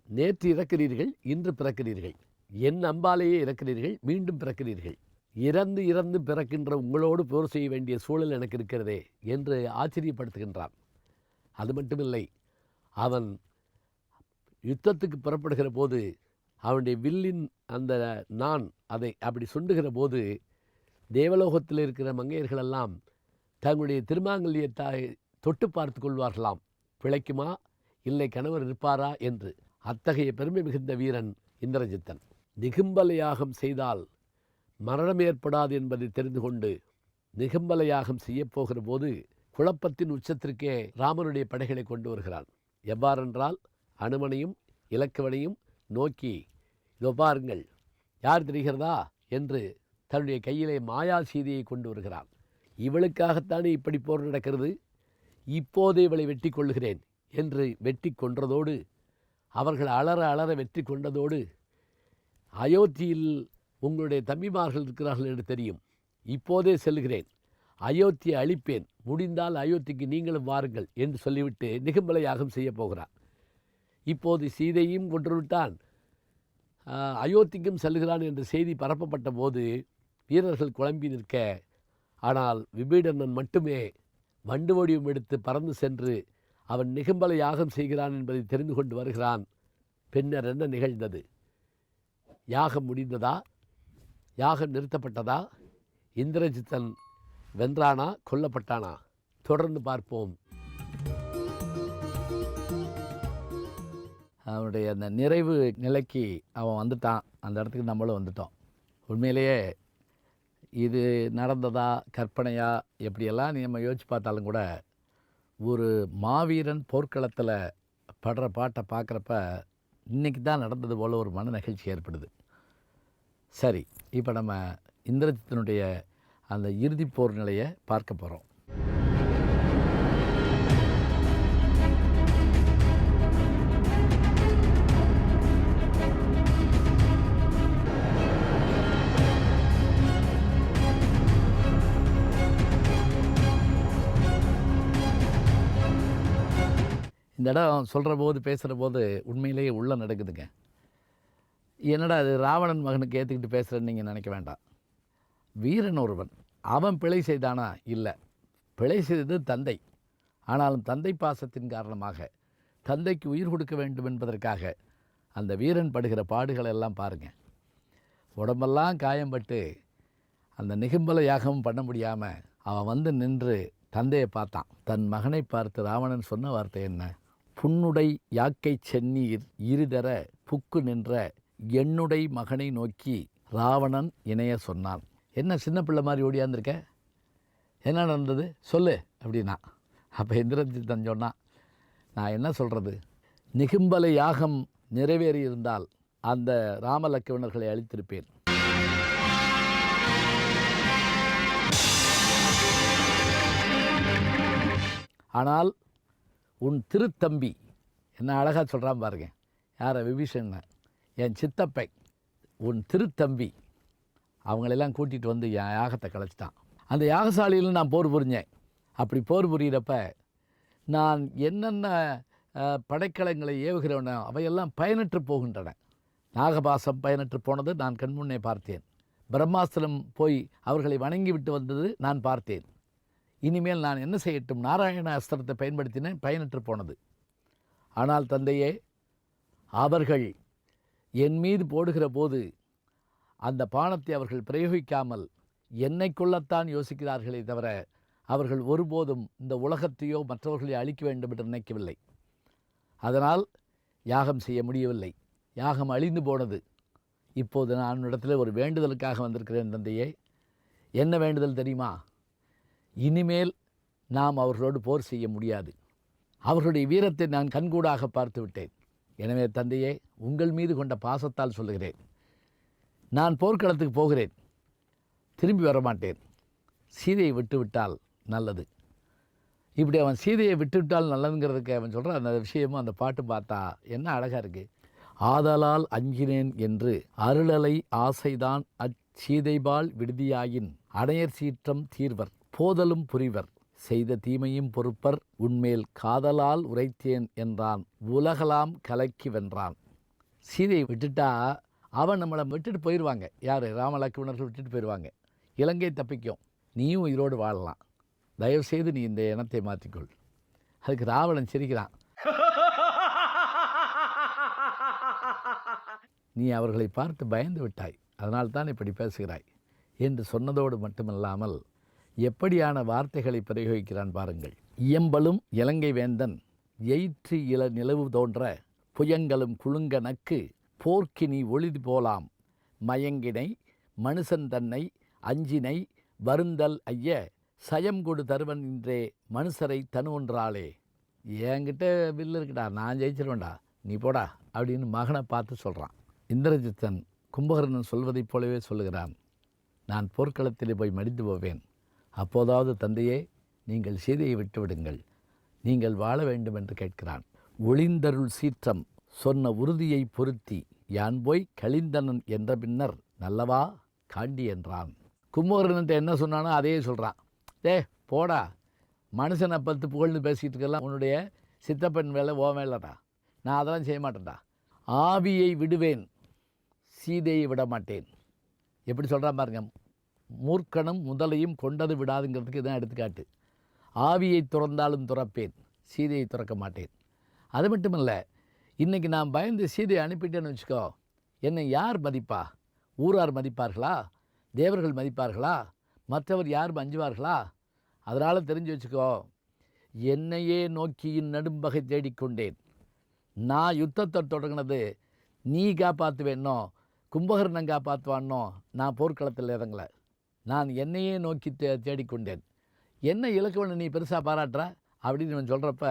நேற்று இறக்கிறீர்கள், இன்று பிறக்கிறீர்கள், என் அம்பாலேயே இறக்கிறீர்கள், மீண்டும் பிறக்கிறீர்கள். இறந்து இறந்து பிறக்கின்ற உங்களோடு போர் செய்ய வேண்டிய சூழல் எனக்கு இருக்கிறதே என்று ஆச்சரியப்படுத்துகின்றான். அது மட்டுமில்லை, அவன் யுத்தத்துக்கு புறப்படுகிற போது அவனுடைய வில்லின் அந்த நான் அதை அப்படி சுண்டுகிற போது தேவலோகத்தில் இருக்கிற மங்கையர்களெல்லாம் தங்களுடைய திருமாங்கல்யத்தை தொட்டு பார்த்து கொள்வார்களாம், பிழைக்குமா இல்லை கணவர் இருப்பாரா என்று. அத்தகைய பெருமை மிகுந்த வீரன் இந்திரஜித்தன். நிகும்பல யாகம் செய்தால் மரணம் ஏற்படாது என்பதை தெரிந்து கொண்டு நிகும்பல யாகம் செய்யப்போகிற போது குழப்பத்தின் உச்சத்திற்கே ராமனுடைய படைகளை கொண்டு வருகிறான். எவ்வாறென்றால் அனுமனையும் இலக்குவனையும் நோக்கி, இதோ பாருங்கள், யார் தெரிகிறதா என்று தன்னுடைய கையிலே மாயா சீதையை கொண்டு வருகிறான். இவளுக்காகத்தானே இப்படி போர் நடக்கிறது, இப்போதே இவளை வெட்டி கொள்ளுகிறேன் என்று வெட்டி கொன்றதோடு அவர்கள் அலற அலற வெற்றி கொண்டதோடு, அயோத்தியில் உங்களுடைய தம்பிமார்கள் இருக்கிறார்கள் என்று தெரியும், இப்போதே செல்கிறேன், அயோத்தியை அழிப்பேன், முடிந்தால் அயோத்திக்கு நீங்களும் வாருங்கள் என்று சொல்லிவிட்டு நிகும்பல யாகம் செய்ய போகிறான். இப்போது சீதையும் கொன்றுவிட்டான், அயோத்திக்கும் செல்கிறான் என்ற செய்தி பரப்பப்பட்ட போது வீரர்கள் குழம்பி நிற்க, ஆனால் விபீடனன் மட்டுமே வண்டு வடிவம் எடுத்து பறந்து சென்று அவன் நிகும்பல யாகம் செய்கிறான் என்பதை தெரிந்து கொண்டு வருகிறான். பின்னர் என்ன நிகழ்ந்தது? யாகம் முடிந்ததா? யாகம் நிறுத்தப்பட்டதா? இந்திரஜித்தன் வென்றானா, கொல்லப்பட்டானா? தொடர்ந்து பார்ப்போம். அவனுடைய அந்த நிறைவு நிலைக்கு அவன் வந்துட்டான். அந்த இடத்துக்கு நம்மளும் வந்துட்டோம். உண்மையிலேயே இது நடந்ததா கற்பனையா எப்படியெல்லாம் நம்ம யோசிச்சு பார்த்தாலும் கூட ஒரு மாவீரன் போர்க்களத்தில் படுற பாட்டை பார்க்குறப்ப இன்றைக்கி தான் நடந்தது போல் ஒரு மன நிகழ்ச்சி ஏற்படுது. சரி, இப்போ நம்ம இந்திரஜித்தனுடைய அந்த இறுதி போர் நிலையை பார்க்க போகிறோம். இந்த இடம் சொல்கிற போது பேசுகிற போது உண்மையிலேயே உள்ளே நடக்குதுங்க. என்னடா அது ராவணன் மகனுக்கு ஏற்றுக்கிட்டு பேசுகிறேன்னு நீங்கள் நினைக்க வேண்டாம். வீரன் ஒருவன், அவன் பிழை செய்தானா? இல்லை, பிழை செய்தது தந்தை. ஆனாலும் தந்தை பாசத்தின் காரணமாக தந்தைக்கு உயிர் கொடுக்க வேண்டும் என்பதற்காக அந்த வீரன் படுகிற பாடுகளை எல்லாம் பாருங்கள். உடம்பெல்லாம் காயம்பட்டு அந்த நிகும்பல யாகமும் பண்ண முடியாமல் அவன் வந்து நின்று தந்தையை பார்த்தான். தன் மகனை பார்த்து ராவணன் சொன்ன வார்த்தை என்ன? புன்னுடை யாக்கை சென்னீர் இருதர புக்கு நின்ற என்னுடை மகனை நோக்கி ராவணன் இணைய சொன்னான். என்ன சின்ன பிள்ளை மாதிரி ஓடியாந்துருக்க? என்ன நடந்தது சொல்லு அப்படின்னா. அப்போ இந்திரஜித்தன் சொன்னான், நான் என்ன சொல்கிறது, நிகும்பல யாகம் நிறைவேறியிருந்தால் அந்த ராமலக்ஷ்மணர்களை அழித்திருப்பேன். ஆனால் உன் திருத்தம்பி என்ன அழகாக சொல்கிறான் பாருங்க. யாரை? விபீஷணன், என் சித்தப்பை, உன் திருத்தம்பி அவங்களெல்லாம் கூட்டிகிட்டு வந்து என் யாகத்தை கலைச்சிட்டான். அந்த யாகசாலையில் நான் போர் புரிஞ்சேன். அப்படி போர் புரிகிறப்ப நான் என்னென்ன படைக்கலங்களை ஏவுகிறவனோ அவையெல்லாம் பயனற்று போகின்றன. நாகபாசம் பயனற்று போனது நான் கண்முன்னே பார்த்தேன். பிரம்மாஸ்திரம் போய் அவர்களை வணங்கி விட்டு வந்தது நான் பார்த்தேன். இனிமேல் நான் என்ன செய்யட்டும்? நாராயண அஸ்திரத்தை பயன்படுத்தினேன், பயனற்று போனது. ஆனால் தந்தையே, அவர்கள் என் மீது போடுகிற போது அந்த பானத்தை அவர்கள் பிரயோகிக்காமல் என்னை கொள்ளத்தான் யோசிக்கிறார்களே தவிர அவர்கள் ஒருபோதும் இந்த உலகத்தையோ மற்றவர்களை அழிக்க வேண்டும் என்று நினைக்கவில்லை. அதனால் யாகம் செய்ய முடியவில்லை. யாகம் அழிந்து போனது. இப்போது நான் இடத்துல ஒரு வேண்டுதலுக்காக வந்திருக்கிறேன் தந்தையே. என்ன வேண்டுதல் தெரியுமா? இனிமேல் நாம் அவர்களோடு போர் செய்ய முடியாது. அவர்களுடைய வீரத்தை நான் கண்கூடாக பார்த்து விட்டேன். எனவே தந்தையே, உங்கள் மீது கொண்ட பாசத்தால் சொல்லுகிறேன், நான் போர்க்களத்துக்கு போகிறேன், திரும்பி வரமாட்டேன். சீதையை விட்டுவிட்டால் நல்லது. இப்படி அவன் சீதையை விட்டுவிட்டால் நல்லதுங்கிறதுக்கு அவன் சொல்கிற அந்த விஷயமும் அந்த பாட்டு பார்த்தா என்ன அழகாக இருக்குது. ஆதலால் அஞ்சினேன் என்று அருளலை ஆசைதான் அச்சீதைபால் விடுதியாயின் அடையர் சீற்றம் தீர்வர் போதலும் புரிவர் செய்த தீமையும் பொறுப்பர் உன்மேல் காதலால் உரைத்தேன் என்றான் உலகலாம் கலக்கி வென்றான். சீதையை விட்டுட்டா அவன் நம்மளை விட்டுட்டு போயிடுவாங்க. யார்? ராமலக்ஷ்மணர்கள் விட்டுட்டு போயிடுவாங்க. இலங்கை தப்பிக்கும், நீயும் உயிரோடு வாழலாம். தயவுசெய்து நீ இந்த எண்ணத்தை மாற்றிக்கொள். அதுக்கு ராவணன் சிரிக்கிறான். நீ அவர்களை பார்த்து பயந்து விட்டாய், அதனால்தான் இப்படி பேசுகிறாய் என்று சொன்னதோடு மட்டுமல்லாமல் எப்படியான வார்த்தைகளை பிரயோகிக்கிறான் பாருங்கள். இயம்பலும் இலங்கை வேந்தன் எயிற்று இள நிலவு தோன்ற புயங்களும் குலுங்க நக்கு போர்க்கினி ஒளிது போலாம் மயங்கினை மனுஷன் தன்னை அஞ்சினை வருந்தல் ஐய சயம்கொடு தருவன் என்றே மனுஷரை தனு ஒன்றாளே. என்கிட்ட வில்லு இருக்குடா, நான் ஜெயிச்சிருவேன்டா, நீ போடா அப்படின்னு மகனை பார்த்து சொல்கிறான். இந்திரஜித்தன் கும்பகர்ணன் சொல்வதைப் போலவே சொல்லுகிறான். நான் போர்க்களத்திலே போய் மடிந்து போவேன். அப்போதாவது தந்தையே, நீங்கள் சீதையை விட்டுவிடுங்கள், நீங்கள் வாழ வேண்டும் என்று கேட்கிறான். ஒளிந்தருள் சீற்றம் சொன்ன உறுதியை பொருத்தி யான் போய் கலிந்தனன் என்ற பின்னர் நல்லவா காண்டி என்றான். கும்பகர்ணன்ட்ட என்ன சொன்னானோ அதையே சொல்கிறான். போடா, மனுஷனை பத்து புகழ்ந்து பேசிகிட்டு இருக்கலாம், உன்னுடைய சித்தப்பெண் வேலை ஓ வேலைடா, நான் அதெல்லாம் செய்ய மாட்டேன்டா. ஆவியை விடுவேன், சீதையை விட மாட்டேன். எப்படி சொல்கிறான் பாருங்க. மூர்க்கனும் முதலையும் கொண்டது விடாதுங்கிறதுக்கு இதான் எடுத்துக்காட்டு. ஆவியை துறந்தாலும் துறப்பேன், சீதையை துறக்க மாட்டேன். அது மட்டும் இல்லை, இன்றைக்கி நான் பயந்து சீதையை அனுப்பிட்டேன்னு வச்சுக்கோ, என்னை யார் மதிப்பா? ஊரார் மதிப்பார்களா? தேவர்கள் மதிப்பார்களா? மற்றவர் யார் அஞ்சுவார்களா? அதனால் தெரிஞ்சு வச்சுக்கோ, என்னையே நோக்கி நடும்பகை தேடிக்கொண்டேன். நான் யுத்தத்தை தொடங்கினது நீ காப்பாற்றுவேன்னோ கும்பகர்ணன் காப்பாற்றுவானோ நான் போர்க்களத்தில் இறங்கலை. நான் என்னையே நோக்கி தேடிக்கொண்டேன். என்ன இலக்குவனை நீ பெருசாக பாராட்டுற அப்படின்னு இவன் சொல்கிறப்ப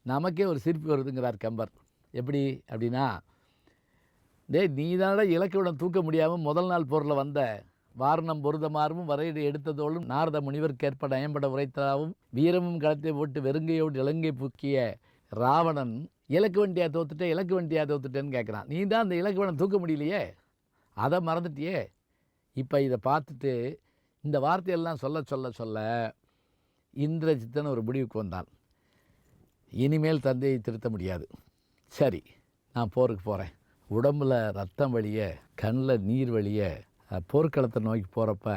நமக்கே ஒரு சிரிப்பு வருதுங்கிறார் கம்பர். எப்படி அப்படின்னா, நீ தானடா இலக்குவனை தூக்க முடியாமல் முதல் நாள் போரில் வந்த, வாரணம் பொருதமாறும் வரையறை எடுத்ததோடும் நாரத முனிவர்க்கேற்ப நயம்பட உரைத்தாவும் வீரமும் களத்தை போட்டு வெறுங்கையோடு இலங்கை புக்கிய ராவணன் இலக்கு வண்டியாக தோத்துட்டேன்னு கேட்குறான். நீ தான் அந்த இலக்குவனை தூக்க முடியலையே, அதை மறந்துட்டியே. இப்போ இதை பார்த்துட்டு இந்த வார்த்தையெல்லாம் சொல்ல இந்திரஜித்தன் ஒரு முடிவுக்கு வந்தான். இனிமேல் தந்தையை திருத்த முடியாது. சரி, நான் போருக்கு போகிறேன். உடம்பில் ரத்தம் வழிய, கண்ணில் நீர் வழிய போர்க்களத்தை நோக்கி போகிறப்ப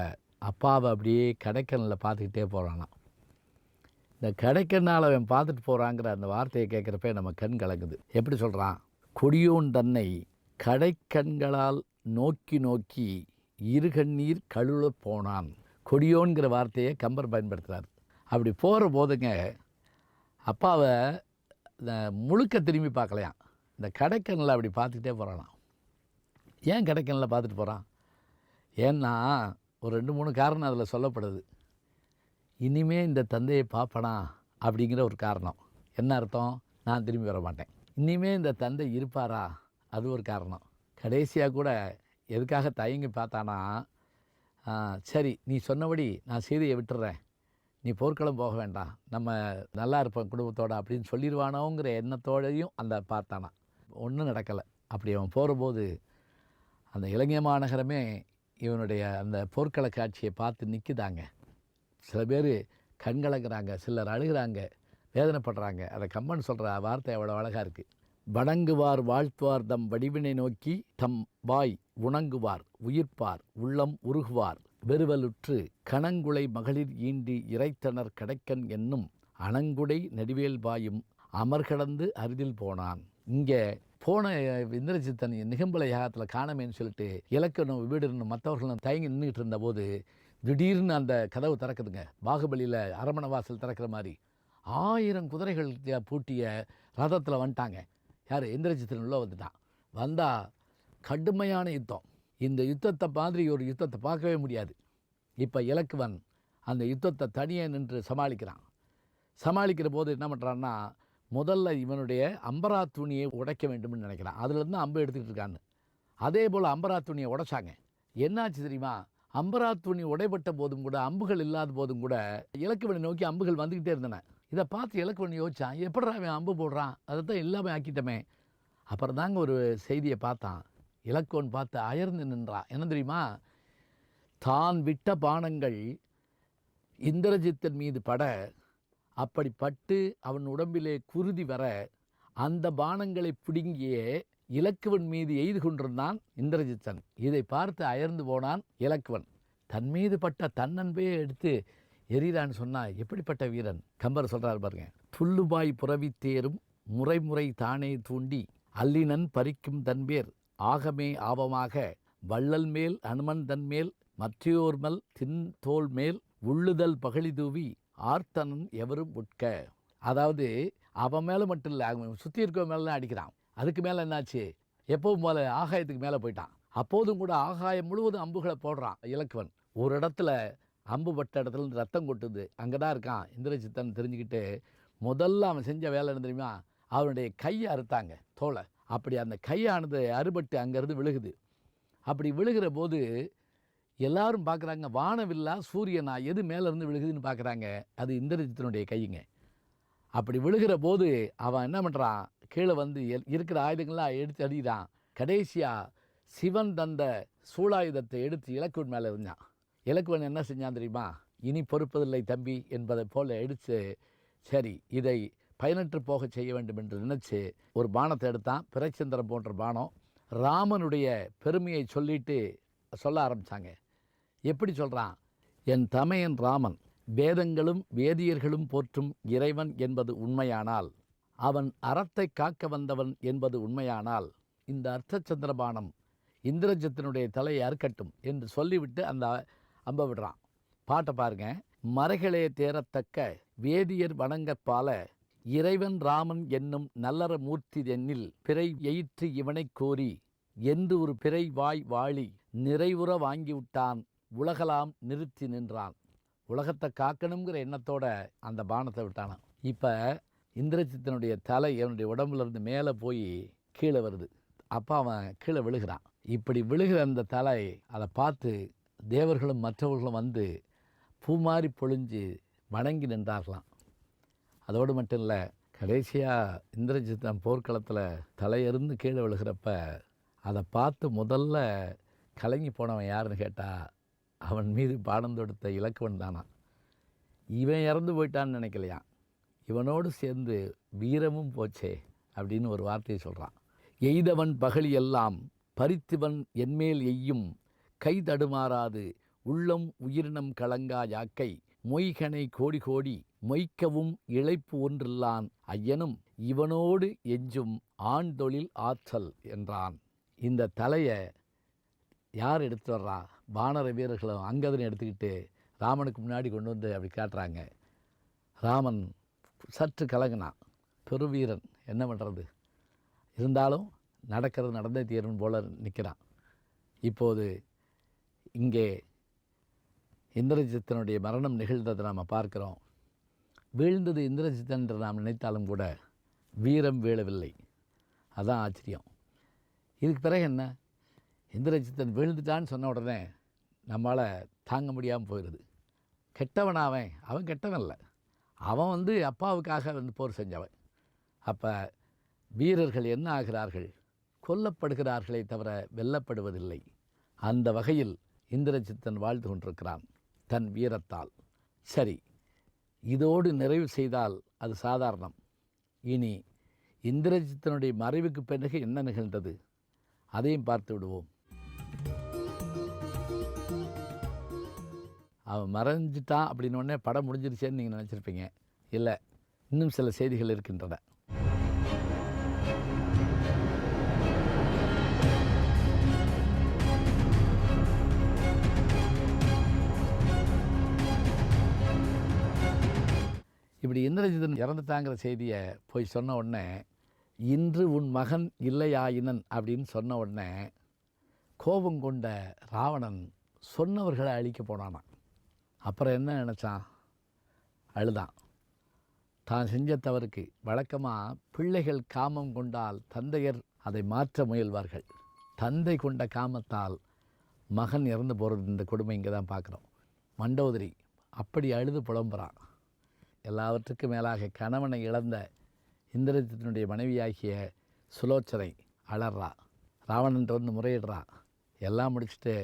அப்பாவை அப்படியே கடைக்கண்ணில் பார்த்துக்கிட்டே போகிறானாம். இந்த கடைக்கண்ணால் அவன் பார்த்துட்டு போகிறாங்கிற அந்த வார்த்தையை கேட்குறப்ப நம்ம கண் கலங்குது. எப்படி சொல்கிறான்? கொடியோன் தன்னை கடைக்கண்களால் நோக்கி இருகண்ணீர் கழுவ போனான், கொடியோன்கிற வார்த்தையை கம்பர் பயன்படுத்துகிறார். அப்படி போகிற போதுங்க அப்பாவை இந்த முழுக்க திரும்பி பார்க்கலையாம், இந்த கடைக்கண்ணில் அப்படி பார்த்துக்கிட்டே போகிறானாம். ஏன் கடைக்கண்ணில் பார்த்துட்டு போகிறான்? ஏன்னா ஒரு 2-3 காரணம் அதில் சொல்லப்படுது. இனிமே இந்த தந்தையை பார்ப்பனா அப்படிங்கிற ஒரு காரணம். என்ன அர்த்தம்? நான் திரும்பி வர மாட்டேன். இனிமே இந்த தந்தை இருப்பாரா? அது ஒரு காரணம். கடைசியாக கூட எதுக்காக தயங்கி பார்த்தானா, சரி நீ சொன்னபடி நான் சீதையை விட்டுறேன், நீ போர்க்களம் போக வேண்டாம், நம்ம நல்லா இருப்போம் குடும்பத்தோடு அப்படின்னு சொல்லிடுவானோங்கிற எண்ணத்தோடையும் அந்த பார்த்தானா. ஒன்றும் நடக்கலை. அப்படி அவன் போகிறபோது அந்த இலங்கை மாநகரமே இவனுடைய அந்த போர்க்கள காட்சியை பார்த்து நிற்குதாங்க. சில பேர் கண்கலங்குறாங்க, சிலர் அழுகிறாங்க, வேதனைப்படுறாங்க. அதை கம்பன் சொல்கிற வார்த்தை அவ்வளோ அழகாக இருக்குது. வணங்குவார் வாழ்த்துவார் தம் வடிவினை நோக்கி தம் வாய் உணங்குவார் உயிர்ப்பார் உள்ளம் உருகுவார் வெறுவலுற்று கணங்குலை மகளிர் ஈண்டி இறைத்தனர் கடைக்கன் என்னும் அணங்குடை நெடுவேல் பாயும் அமர்கடந்து அரிதில் போனான். இங்கே போன இந்திரஜித்தன் நிகம்பல யாகத்தில் காணமேன்னு சொல்லிட்டு இலக்கணும் வீடுன்னு மற்றவர்களும் தயங்கி நின்றுட்டு இருந்தபோது திடீர்னு அந்த கதவு திறக்குதுங்க. பாகுபலியில் அரமண வாசல் திறக்கிற மாதிரி 1000 குதிரைகள் பூட்டிய ரதத்தில் வந்துட்டாங்க. யார்? இந்திரஜித்தன் உள்ளே வந்துட்டான். வந்தால் கடுமையான யுத்தம். இந்த யுத்தத்தை மாதிரி ஒரு யுத்தத்தை பார்க்கவே முடியாது. இப்போ இலக்குவன் அந்த யுத்தத்தை தனியாக நின்று சமாளிக்கிறான். சமாளிக்கிற போது என்ன பண்ணுறான்னா, முதல்ல இவனுடைய அம்பரா துணியை உடைக்க வேண்டும்னு நினைக்கிறான். அதுலேருந்து அம்பு எடுத்துக்கிட்டு இருக்கான்னு. அதே போல் அம்பரா துணியை உடைச்சாங்க. என்னாச்சு தெரியுமா? அம்பரா துணி உடைப்பட்ட போதும் கூட, அம்புகள் இல்லாத போதும் கூட இலக்குவனை நோக்கி அம்புகள் வந்துக்கிட்டே இருந்தன. இதை பார்த்து இலக்குவன் யோசிச்சான், எப்படா அவன் அம்பு போடுறான், அதை தான் எல்லாமே ஆக்கிட்டமே. அப்புறம் தாங்க ஒரு செய்தியை பார்த்தான். இலக்குவன் பார்த்து அயர்ந்து நின்றான். என்ன தெரியுமா? தான் விட்ட பானங்கள் இந்திரஜித்தன் மீது பட, அப்படி பட்டு அவன் உடம்பிலே குருதி வர, அந்த பானங்களை பிடுங்கியே இலக்குவன் மீது எய்து கொண்டிருந்தான் இந்திரஜித்தன். இதை பார்த்து அயர்ந்து போனான் இலக்குவன். தன் மீது பட்ட தன்னன்பையே எடுத்து எரிரான்னு சொன்னால் எப்படிப்பட்ட வீரன்? கம்பர் சொல்கிறார் பாருங்க. புல்லுபாய் புறவித்தேரும் முறை முறை தானே தூண்டி அல்லினன் பறிக்கும் தன்பேர் ஆகமே ஆபமாக வள்ளல் மேல் அனுமன் தன்மேல் மற்றையோர்மல் தின் தோல் மேல் உள்ளுதல் பகழி தூவி ஆர்த்தனன் எவரும் உட்க. அதாவது அவன் மேலே மட்டும் இல்லை, அவன் சுற்றி இருக்க மேலாம் அடிக்கிறான். அதுக்கு மேலே என்னாச்சு? எப்பவும் போல ஆகாயத்துக்கு மேலே போயிட்டான். அப்போதும் கூட ஆகாயம் முழுவதும் அம்புகளை போடுறான் இலக்குவன். ஒரு இடத்துல அம்பு பட்ட இடத்துல ரத்தம் கொட்டுது, அங்கே தான் இருக்கான் இந்திரஜித்தன் தெரிஞ்சுக்கிட்டு முதல்ல அவன் செஞ்ச வேலை என்ன தெரியுமா? அவனுடைய கையை அறுத்தாங்க, தோலை. அப்படி அந்த கையானது அறுபட்டு அங்கேருந்து விழுகுது. அப்படி விழுகிற போது எல்லாரும் பார்க்குறாங்க, வானவில்லா சூரியனா எது மேலேருந்து விழுகுதுன்னு பார்க்குறாங்க. அது இந்திரஜித்தனுடைய கையுங்க. அப்படி விழுகிற போது அவன் என்ன பண்ணுறான்? கீழே வந்து இருக்கிற ஆயுதங்கள்லாம் எடுத்து அடிக்கிறான். கடைசியாக சிவன் தந்த சூளாயுதத்தை எடுத்து இலக்குவன் மேலே இருந்தான். இலக்குவன் என்ன செஞ்சான் தெரியுமா? இனி பொறுப்பதில்லை தம்பி என்பதை போல் எடுத்து, சரி இதை பயனற்று போக செய்ய வேண்டும் என்று நினச்சி ஒரு பானத்தை எடுத்தான். பிறைச்சந்திரன் போன்ற பானம். ராமனுடைய பெருமையை சொல்ல ஆரம்பித்தாங்க. எப்படி சொல்கிறான்? என் தமையன் ராமன் வேதங்களும் வேதியர்களும் போற்றும் இறைவன் என்பது உண்மையானால், அவன் அறத்தை காக்க வந்தவன் என்பது உண்மையானால், இந்த அர்த்தச்சந்திர பானம் இந்திரஜித்தனுடைய தலையை அறுக்கட்டும் என்று சொல்லிவிட்டு அந்த அம்பை விடுறான். பாட்டை பாருங்க. மறைகளே தேரத்தக்க வேதியர் வணங்கப்பால இறைவன் ராமன் என்னும் நல்லற மூர்த்தி எண்ணில் பிறை எயிற்று இவனை கோரி என்று ஒரு பிறை வாய் வாழி நிறைவுற வாங்கிவிட்டான் உலகலாம் நிறுத்தி நின்றான். உலகத்தை காக்கணுங்கிற எண்ணத்தோட அந்த பானத்தை விட்டானான். இப்போ இந்திரஜித்தனுடைய தலை அவனுடைய உடம்புலேருந்து மேலே போய் கீழே வருது. அப்போ அவன் கீழே விழுகிறான். இப்படி விழுகிற அந்த தலை அதை பார்த்து தேவர்களும் மற்றவர்களும் வந்து பூமாரி பொழிஞ்சு வணங்கி நின்றார்களாம். அதோடு மட்டும் இல்லை, கடைசியாக இந்திரஜித்தன் போர்க்களத்தில் தலையிருந்து கீழே விழுகிறப்ப அதை பார்த்து முதல்ல கலங்கி போனவன் யாருன்னு கேட்டால், அவன் மீது பாடம் தொடுத்த இலக்குவன் தானா. இவன் இறந்து போயிட்டான்னு நினைக்கலையான், இவனோடு சேர்ந்து வீரமும் போச்சே அப்படின்னு ஒரு வார்த்தையை சொல்கிறான். எய்தவன் பகழி எல்லாம் பறித்துவன் என்மேல் எய்யும் கை தடுமாறாது உள்ளம் உயிரினம் கலங்கா யாக்கை மொய்கனை கோடி கோடி மொய்க்கவும் இழைப்பு ஒன்றில்லான் ஐயனும் இவனோடு எஞ்சும் ஆண் தொழில் ஆற்றல் என்றான். இந்த தலையை யார் எடுத்து வர்றா? வானர வீரர்களும் அங்கதனை எடுத்துக்கிட்டு ராமனுக்கு முன்னாடி கொண்டு வந்து அப்படி காட்டுறாங்க. ராமன் சற்று கலங்கினான். பெருவீரன், என்ன பண்ணுறது, இருந்தாலும் நடக்கிறது நடந்தே தீரன் போல நிற்கிறான். இப்போது இங்கே இந்திரஜித்தனுடைய மரணம் நிகழ்ந்ததை நாம் பார்க்குறோம். வீழ்ந்தது இந்திரஜித்தன் என்று நாம் நினைத்தாலும் கூட வீரம் வீழவில்லை. அதான் ஆச்சரியம். இதுக்கு பிறகு என்ன, இந்திரஜித்தன் வீழ்ந்துட்டான்னு சொன்ன உடனே நம்மளால் தாங்க முடியாமல் போயிடுது. கெட்டவன் அவன் கெட்டவன் இல்லை, அவன் அப்பாவுக்காக போர் செஞ்சவன். அப்போ வீரர்கள் என்ன ஆகிறார்கள், கொல்லப்படுகிறார்களே தவிர வெல்லப்படுவதில்லை. அந்த வகையில் இந்திரஜித்தன் வாழ்ந்து கொண்டிருக்கிறான் தன் வீரத்தால். சரி, இதோடு நிறைவு செய்தால் அது சாதாரணம். இனி இந்திரஜித்தனுடைய மறைவுக்கு பிறகு என்ன நிகழ்ந்தது அதையும் பார்த்து விடுவோம். அவன் மறைஞ்சிட்டான் அப்படின்னோடனே படம் முடிஞ்சிருச்சேன்னு நீங்கள் நினச்சிருப்பீங்க. இல்லை, இன்னும் சில செய்திகள் இருக்கின்றன. இப்படி இந்திரஜித்தன் இறந்துட்டாங்கிற செய்தியை போய் சொன்ன உடனே, இன்று உன் மகன் இல்லையாயினன் அப்படின்னு சொன்ன உடனே கோபம் கொண்ட ராவணன் சொன்னவர்களை அழிக்க போனானான். அப்புறம் என்ன நினச்சான், அழுதான். தான் செஞ்ச தவறுக்கு வழக்கமாக பிள்ளைகள் காமம் கொண்டால் தந்தையர் அதை மாற்ற முயல்வார்கள். தந்தை கொண்ட காமத்தால் மகன் இறந்து போகிறது இந்த கொடுமை இங்கே தான் பார்க்குறோம். மண்டோதரி அப்படி அழுது புலம்புறான். எல்லாவற்றுக்கும் மேலாக கணவனை இழந்த இந்திரஜித்தனுடைய மனைவியாகிய சுலோச்சனை அலறா. ராவணன் முறையிடுறா. எல்லாம் முடிச்சுட்டு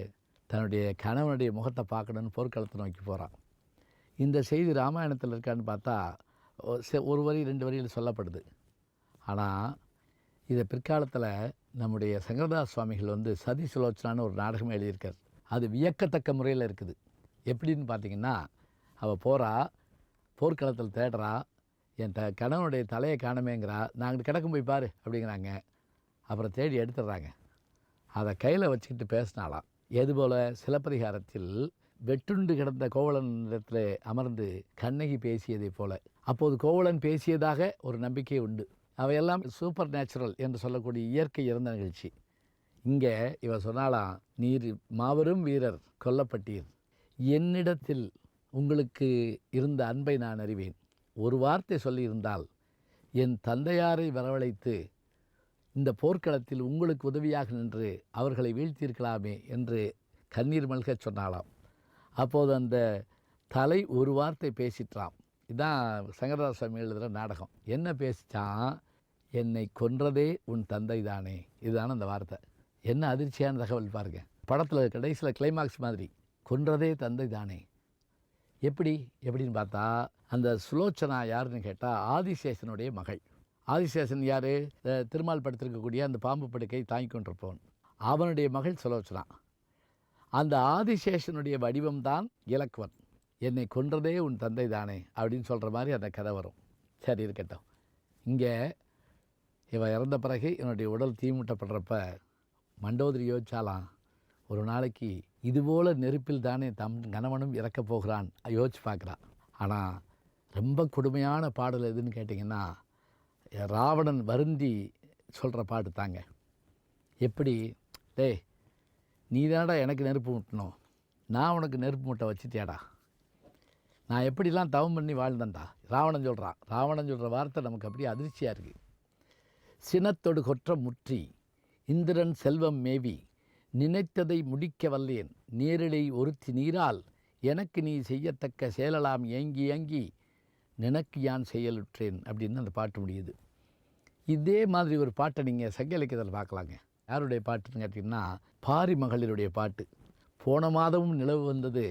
தன்னுடைய கணவனுடைய முகத்தை பார்க்கணுன்னு போர்க்களத்தை நோக்கி போகிறான். இந்த செய்தி ராமாயணத்தில் இருக்கான்னு பார்த்தா ஒரு வரி 2 வரியில் சொல்லப்படுது. ஆனால் இதை பிற்காலத்தில் நம்முடைய சங்கரதாஸ் சுவாமிகள் சதி சுலோச்சனான்னு ஒரு நாடகம் எழுதியிருக்கார். அது வியக்கத்தக்க முறையில் இருக்குது. எப்படின்னு பார்த்தீங்கன்னா, அவள் போகிறா, போர்க்களத்தில் தேடுறா, என் கணவனுடைய தலையை காணமேங்கிறா. நாங்கள் கிடக்கும் போய் பாரு அப்படிங்கிறாங்க. அப்புறம் தேடி எடுத்துடுறாங்க. அதை கையில் வச்சுக்கிட்டு பேசினாலாம். எதுபோல் சிலப்பதிகாரத்தில் வெட்டுண்டு கிடந்த கோவலனிடத்தில் அமர்ந்து கண்ணகி பேசியதை போல. அப்போது கோவலன் பேசியதாக ஒரு நம்பிக்கை உண்டு. அவையெல்லாம் சூப்பர் நேச்சுரல் என்று சொல்லக்கூடிய இயற்கை இறந்த நிகழ்ச்சி. இங்கே இவ சொன்னாலாம், நீர் மாபெரும் வீரர் கொல்லப்பட்டீர், என்னிடத்தில் உங்களுக்கு இருந்த அன்பை நான் அறிவேன். ஒரு வார்த்தை சொல்லியிருந்தால் என் தந்தையாரை வரவழைத்து இந்த போர்க்களத்தில் உங்களுக்கு உதவியாக நின்று அவர்களை வீழ்த்தியிருக்கலாமே என்று கண்ணீர் மல்க சொன்னாலாம். அப்போது அந்த தலை ஒரு வார்த்தை பேசிட்டான். இதுதான் சங்கரதாஸ் சுவாமி எழுதுகிற நாடகம். என்ன பேசிச்சான், என்னை கொன்றதே உன் தந்தை தானே. இதுதானே அந்த வார்த்தை. என்ன அதிர்ச்சியான தகவல் பாருங்கள். படத்தில் கடைசியில் கிளைமாக்ஸ் மாதிரி, கொன்றதே தந்தை தானே. எப்படின்னு பார்த்தா, அந்த சுலோச்சனா யாருன்னு கேட்டால் ஆதிசேஷனுடைய மகள். ஆதிசேஷன் யார், திருமால் படுத்திருக்கக்கூடிய அந்த பாம்பு படுக்கை தாங்கி கொண்டிருப்பவன், அவனுடைய மகள் சுலோச்சனா. அந்த ஆதிசேஷனுடைய வடிவம்தான் இலக்குவன். என்னை கொன்றதே உன் தந்தை தானே அப்படின்னு சொல்கிற மாதிரி அந்த கதை வரும். சரி, இருக்கட்டும். இங்கே இவன் இறந்த பிறகு இவனுடைய உடல் தீமூட்டப்படுறப்ப மண்டோதரி யோசிச்சாலாம், ஒரு நாளைக்கு இதுபோல் நெருப்பில் தானே தம் கணவனும் இறக்கப் போகிறான் யோசிச்சு பார்க்குறான். ஆனால் ரொம்ப கொடுமையான பாடல் எதுன்னு கேட்டிங்கன்னா, ராவணன் வருந்தி சொல்கிற பாட்டு தாங்க. எப்படி, டேய் நீ தானடா எனக்கு நெருப்பு மூட்டணும், நான் உனக்கு நெருப்பு மூட்டை வச்சுட்டியாடா, நான் எப்படிலாம் தவம் பண்ணி வாழ்ந்தேன்டா. ராவணன் சொல்கிறான். ராவணன் சொல்கிற வார்த்தை நமக்கு அப்படியே அதிர்ச்சியாக இருக்குது. சினத்தொடு கொற்ற முற்றி இந்திரன் செல்வம் மேவி நினைத்ததை முடிக்க வல்லேன், நேரிடை ஒருத்தி நீரால் எனக்கு நீ செய்யத்தக்க செயலலாம் ஏங்கி ஏங்கி நினக்கு யான் செயலுற்றேன் அப்படின்னு அந்த பாட்டு முடியுது. இதே மாதிரி ஒரு பாட்டை நீங்கள் சங்க இலக்கியத்தில் பார்க்கலாங்க. யாருடைய பாட்டுன்னு கேட்டிங்கன்னா, பாரி மகளிருடைய பாட்டு. போன மாதமும் நிலவு வந்தது,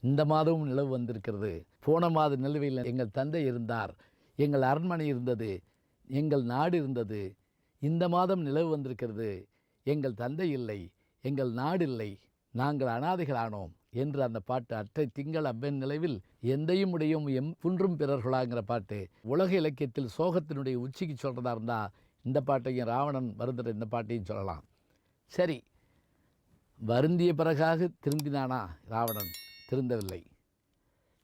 இந்த மாதமும் நிலவு வந்திருக்கிறது. போன மாத நிலவில் எங்கள் தந்தை இருந்தார், எங்கள் அரண்மனை இருந்தது, எங்கள் நாடு இருந்தது. இந்த மாதம் நிலவு வந்திருக்கிறது, எங்கள் தந்தை இல்லை, எங்கள் நாடு இல்லை, நாங்கள் அனாதைகளானோம் என்று அந்த பாட்டு. அற்றை திங்கள் அவ்வென் நிலவில் எந்தையும் உடையும் எம் புன்றும் பிறர்களாங்கிற பாட்டு உலக இலக்கியத்தில் சோகத்தினுடைய உச்சிக்கு சொல்கிறதா இருந்தால் இந்த பாட்டையும், ராவணன் வருந்துற இந்த பாட்டையும் சொல்லலாம். சரி, வருந்திய பிறகாக திருந்தினானா ராவணன்? திருந்தவில்லை.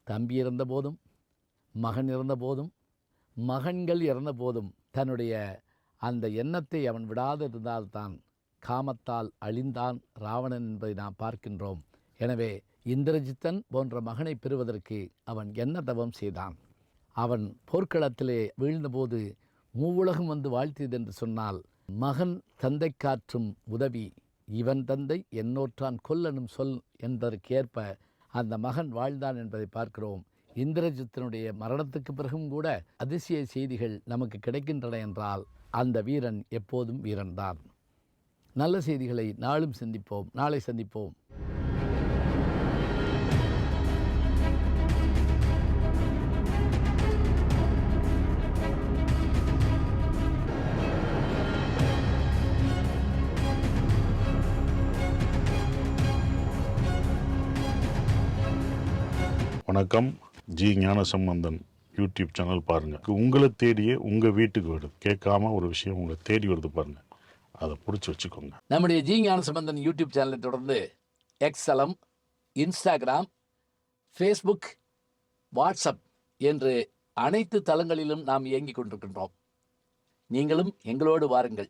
தம்பி இறந்த போதும், மகன் இறந்த போதும், மகன்கள் இறந்த போதும் தன்னுடைய அந்த எண்ணத்தை அவன் விடாதிருந்தால்தான் காமத்தால் அழிந்தான் ராவணன் என்பதை நாம் பார்க்கின்றோம். எனவே இந்திரஜித்தன் போன்ற மகனை பெறுவதற்கு அவன் என்ன தவம் செய்தான்? அவன் போர்க்களத்திலே வீழ்ந்தபோது மூவுலகம் வந்து வாழ்த்தியது என்று சொன்னால், மகன் தந்தை காற்றும் உதவி, இவன் தந்தை என்னோற்றான் கொல்லனும் சொல் என்பதற்கேற்ப அந்த மகன் வாழ்ந்தான் என்பதை பார்க்கிறோம். இந்திரஜித்தனுடைய மரணத்துக்கு பிறகும் கூட அதிசய செய்திகள் நமக்கு கிடைக்கின்றன என்றால் அந்த வீரன் எப்போதும் வீரன்தான். நல்ல செய்திகளை நாளும் சிந்திப்போம். நாளை சந்திப்போம். வணக்கம். ஜி ஞானசம்பந்தன் யூடியூப் சேனல் பாருங்கள். உங்களை தேடியே உங்கள் வீட்டுக்கு வருது. கேட்காம ஒரு விஷயம் உங்களை தேடி வருது பாருங்கள், அதை பிடிச்சி வச்சுக்கோங்க. நம்முடைய ஜி ஞானசம்பந்தன் யூடியூப் சேனலை தொடர்ந்து எக்ஸலம், இன்ஸ்டாகிராம், ஃபேஸ்புக், வாட்ஸ்அப் என்று அனைத்து தளங்களிலும் நாம் இயங்கிக் கொண்டிருக்கின்றோம். நீங்களும் எங்களோடு வாருங்கள்.